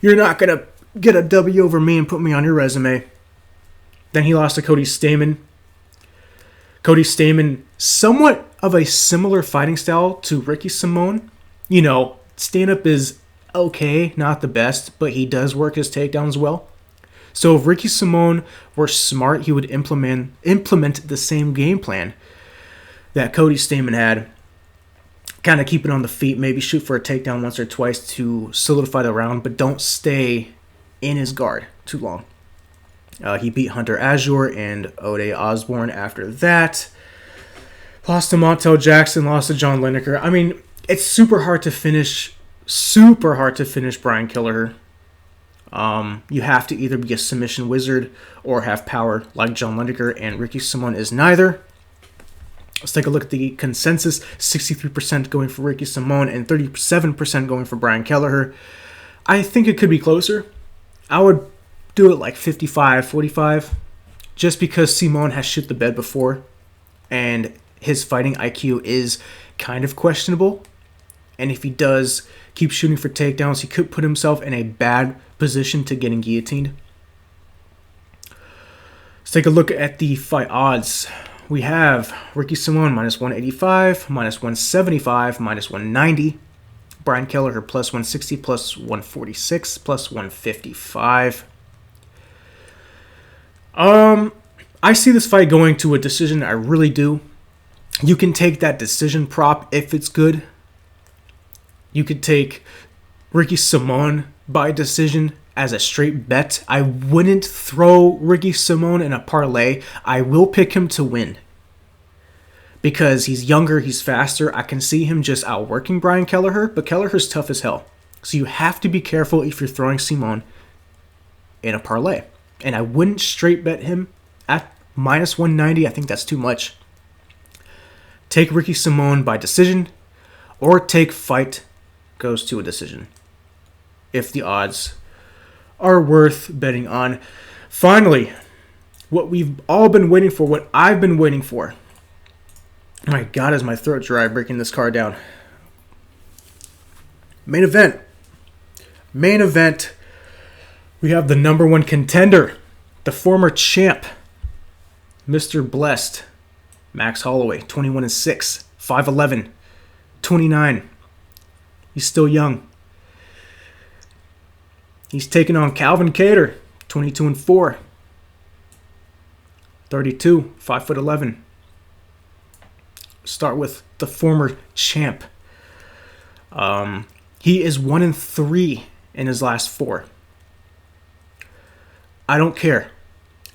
You're not going to get a W over me and put me on your resume." Then he lost to Cody Stamann. Cody Stamann, somewhat of a similar fighting style to Ricky Simone. Stand-up is okay, not the best, but he does work his takedowns well. So if Ricky Simone were smart, he would implement the same game plan that Cody Stamann had. Kind of keep it on the feet, maybe shoot for a takedown once or twice to solidify the round, but don't stay in his guard too long. He beat Hunter Azure and Ode Osborne after that. Lost to Montel Jackson, lost to John Lineker. I mean, it's super hard to finish Brian Kelleher. You have to either be a submission wizard or have power like John Lineker, and Ricky Simone is neither. Let's take a look at the consensus. 63% going for Ricky Simone and 37% going for Brian Kelleher. I think it could be closer. I would do it like 55-45, just because Simone has shit the bed before, and his fighting IQ is kind of questionable. And if he does keep shooting for takedowns, he could put himself in a bad position to getting guillotined. Let's take a look at the fight odds. We have Ricky Simone minus 185, minus 175, minus 190. Brian Kelleher plus 160, plus 146, plus 155. I see this fight going to a decision. I really do. You can take that decision prop if it's good. You could take Ricky Simone by decision as a straight bet. I wouldn't throw Ricky Simone in a parlay. I will pick him to win, because he's younger, he's faster. I can see him just outworking Brian Kelleher, but Kelleher's tough as hell. So you have to be careful if you're throwing Simone in a parlay. And I wouldn't straight bet him at minus 190. I think that's too much. Take Ricky Simone by decision, or take fight goes to a decision, if the odds are worth betting on. Finally, what we've all been waiting for, what I've been waiting for. My God, is my throat dry breaking this card down. Main event. We have the number one contender, the former champ, Mr. Blessed, Max Holloway, 21-6, 5'11", 29. He's still young. He's taking on Calvin Kattar, 22-4, 32, 5'11". Start with the former champ. He is 1-3 in his last 4. I don't care.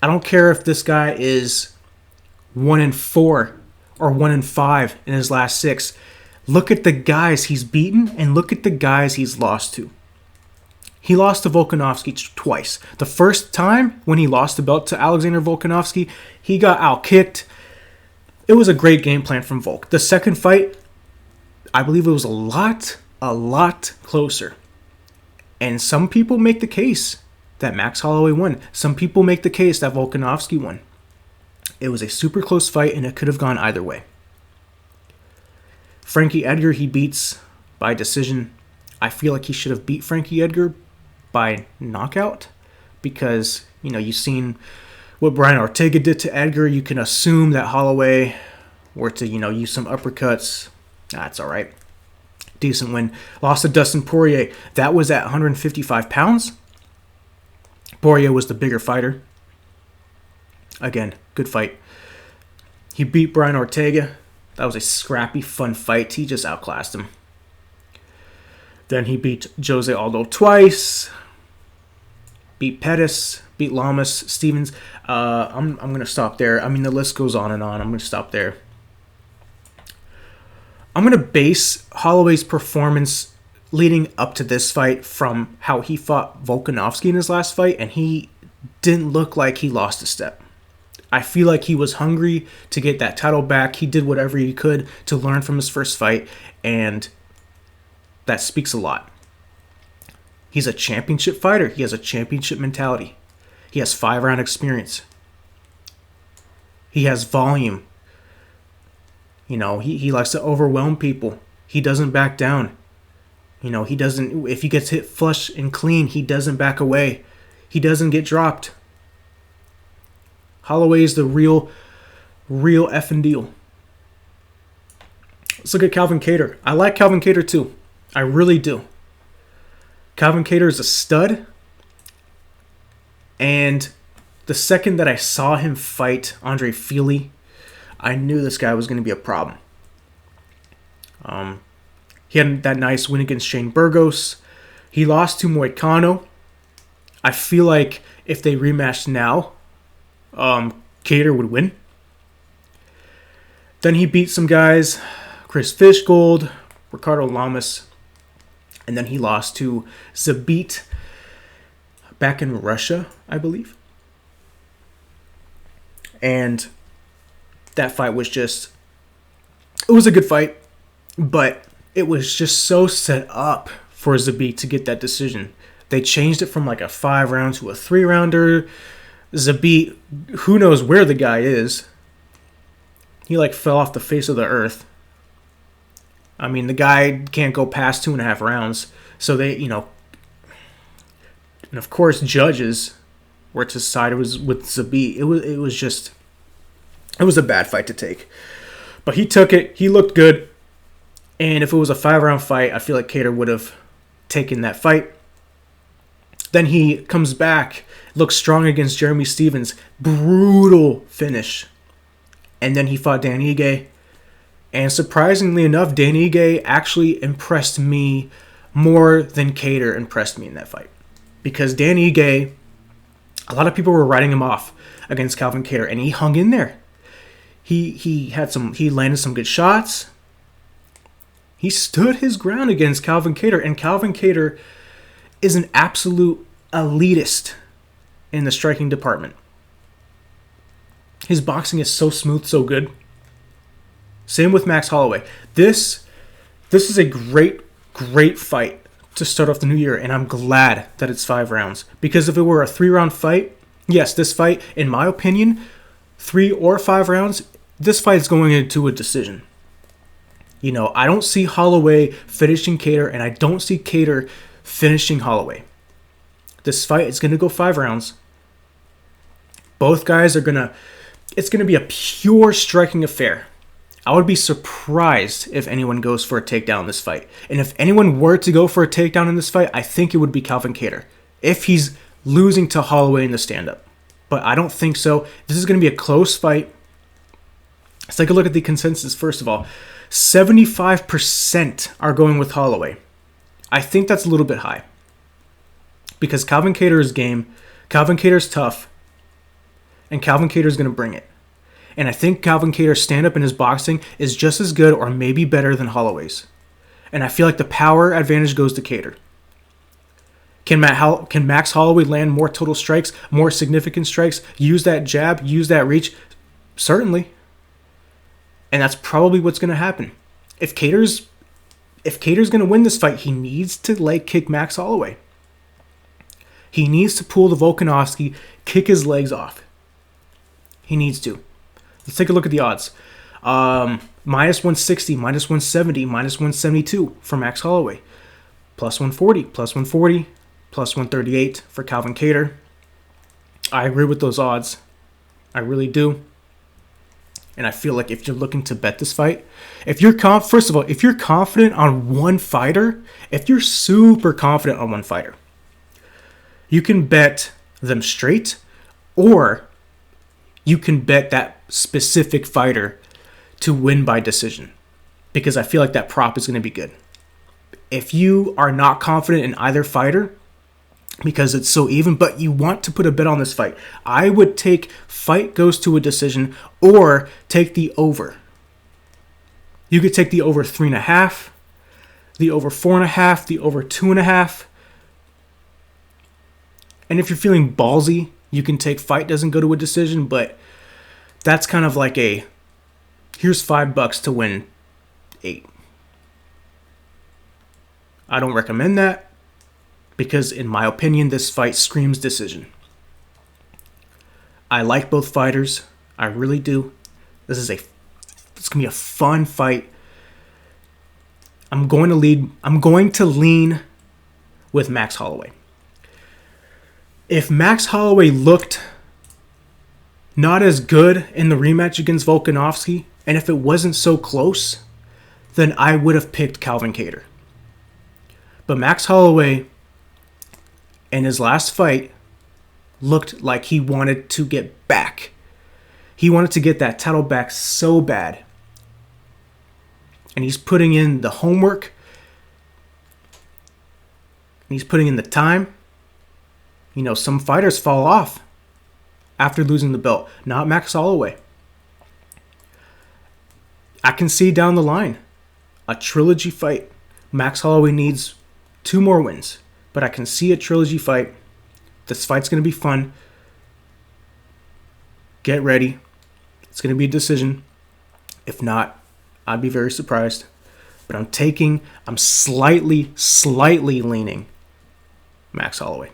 I don't care if this guy is 1-4 or 1-5 in his last 6. Look at the guys he's beaten and look at the guys he's lost to. He lost to Volkanovski twice. The first time when he lost the belt to Alexander Volkanovski, he got outkicked. It was a great game plan from Volk. The second fight, I believe it was a lot closer. And some people make the case that Max Holloway won. Some people make the case that Volkanovski won. It was a super close fight, and it could have gone either way. Frankie Edgar, he beats by decision. I feel like he should have beat Frankie Edgar, by knockout because, you've seen what Brian Ortega did to Edgar. You can assume that Holloway were to, use some uppercuts. That's all right. Decent win. Lost to Dustin Poirier. That was at 155 pounds. Poirier was the bigger fighter. Again, good fight. He beat Brian Ortega. That was a scrappy, fun fight. He just outclassed him. Then he beat Jose Aldo twice. Beat Pettis. Beat Lamas. Stevens. I'm going to stop there. I mean, the list goes on and on. I'm going to stop there. I'm going to base Holloway's performance leading up to this fight from how he fought Volkanovski in his last fight, and he didn't look like he lost a step. I feel like he was hungry to get that title back. He did whatever he could to learn from his first fight, and that speaks a lot. He's a championship fighter. He has a championship mentality. He has 5-round experience. He has volume. He likes to overwhelm people. He doesn't back down. He doesn't, if he gets hit flush and clean, he doesn't back away. He doesn't get dropped. Holloway is the real effing deal. Let's look at Calvin Kattar. I like Calvin Kattar too. I really do. Calvin Kattar is a stud. And the second that I saw him fight Andre Fili, I knew this guy was going to be a problem. He had that nice win against Shane Burgos. He lost to Moicano. I feel like if they rematched now, Kattar would win. Then he beat some guys, Chris Fishgold, Ricardo Lamas, and then he lost to Zabit back in Russia, I believe. And that fight was it was a good fight, but it was just so set up for Zabit to get that decision. They changed it from like a 5-round to a 3-rounder. Zabit, who knows where the guy is? He fell off the face of the earth. I mean, the guy can't go past 2.5 rounds. So they, and of course, judges were to side with Zabit. It was a bad fight to take. But he took it. He looked good. And if it was a 5-round fight, I feel like Kattar would have taken that fight. Then he comes back, looks strong against Jeremy Stephens. Brutal finish. And then he fought Dan Ige. And surprisingly enough, Dan Ige actually impressed me more than Kattar impressed me in that fight. Because Dan Ige, a lot of people were writing him off against Calvin Kattar, and he hung in there. He landed some good shots. He stood his ground against Calvin Kattar, and Calvin Kattar is an absolute elitist in the striking department. His boxing is so smooth, so good. Same with Max Holloway. This is a great fight to start off the new year, and I'm glad that it's 5 rounds. Because if it were a 3-round fight, yes, this fight, in my opinion, 3 or 5 rounds, this fight is going into a decision. I don't see Holloway finishing Kattar, and I don't see Kattar finishing Holloway. This fight is going to go 5 rounds. Both guys it's going to be a pure striking affair. I would be surprised if anyone goes for a takedown in this fight. And if anyone were to go for a takedown in this fight, I think it would be Calvin Kattar. If he's losing to Holloway in the stand-up. But I don't think so. This is going to be a close fight. Let's take a look at the consensus first of all. 75% are going with Holloway. I think that's a little bit high. Because Calvin Kattar is game, Calvin Kattar's tough, and Calvin Kattar's going to bring it. And I think Calvin Kattar's stand-up in his boxing is just as good or maybe better than Holloway's. And I feel like the power advantage goes to Kattar. Can Max Holloway land more total strikes, more significant strikes, use that jab, use that reach? Certainly. And that's probably what's going to happen. If Kattar's going to win this fight, he needs to leg kick Max Holloway. He needs to pull the Volkanovski, kick his legs off. He needs to. Let's take a look at the odds. Minus 160, minus 170, minus 172 for Max Holloway. Plus 140, plus 140 plus 138 for Calvin Kattar. I agree with those odds. I really do. And I feel like if you're looking to bet this fight, if you're confident on one fighter, if you're super confident on one fighter, you can bet them straight, or you can bet that specific fighter to win by decision, because I feel like that prop is going to be good. If you are not confident in either fighter because it's so even, but you want to put a bet on this fight, I would take fight goes to a decision or take the over. You could take the over 3.5, the over 4.5, the over 2.5. And if you're feeling ballsy, you can take fight doesn't go to a decision, but that's kind of like a, here's $5 to win 8. I don't recommend that because, in my opinion, this fight screams decision. I like both fighters. I really do. It's going to be a fun fight. I'm going to lean with Max Holloway. If Max Holloway looked not as good in the rematch against Volkanovski, and if it wasn't so close, then I would have picked Calvin Kattar. But Max Holloway, in his last fight, looked like he wanted to get back. He wanted to get that title back so bad. And he's putting in the homework. And he's putting in the time. You know, some fighters fall off after losing the belt. Not Max Holloway. I can see down the line a trilogy fight. Max Holloway needs 2 more wins. But I can see a trilogy fight. This fight's going to be fun. Get ready. It's going to be a decision. If not, I'd be very surprised. But I'm slightly leaning Max Holloway.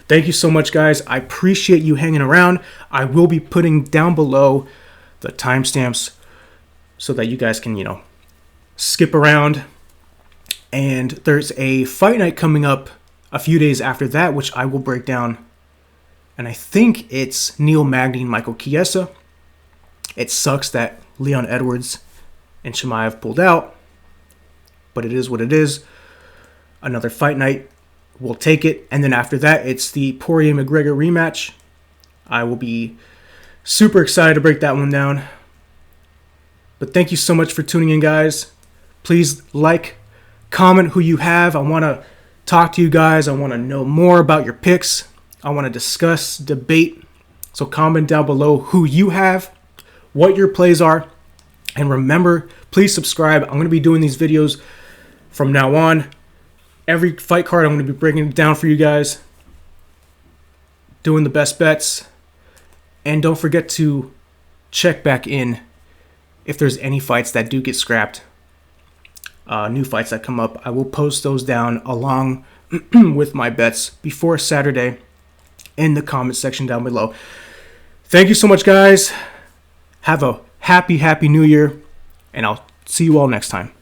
Thank you so much, guys. I appreciate you hanging around. I will be putting down below the timestamps so that you guys can, skip around. And there's a fight night coming up a few days after that, which I will break down. And I think it's Neil Magny and Michael Chiesa. It sucks that Leon Edwards and Chimaev pulled out, but it is what it is. Another fight night. We'll take it. And then after that, it's the Poirier-McGregor rematch. I will be super excited to break that one down. But thank you so much for tuning in, guys. Please like, comment who you have. I want to talk to you guys. I want to know more about your picks. I want to discuss, debate. So comment down below who you have, what your plays are. And remember, please subscribe. I'm going to be doing these videos from now on. Every fight card, I'm going to be breaking it down for you guys. Doing the best bets. And don't forget to check back in if there's any fights that do get scrapped. New fights that come up. I will post those down along with my bets before Saturday in the comment section down below. Thank you so much, guys. Have a happy new year. And I'll see you all next time.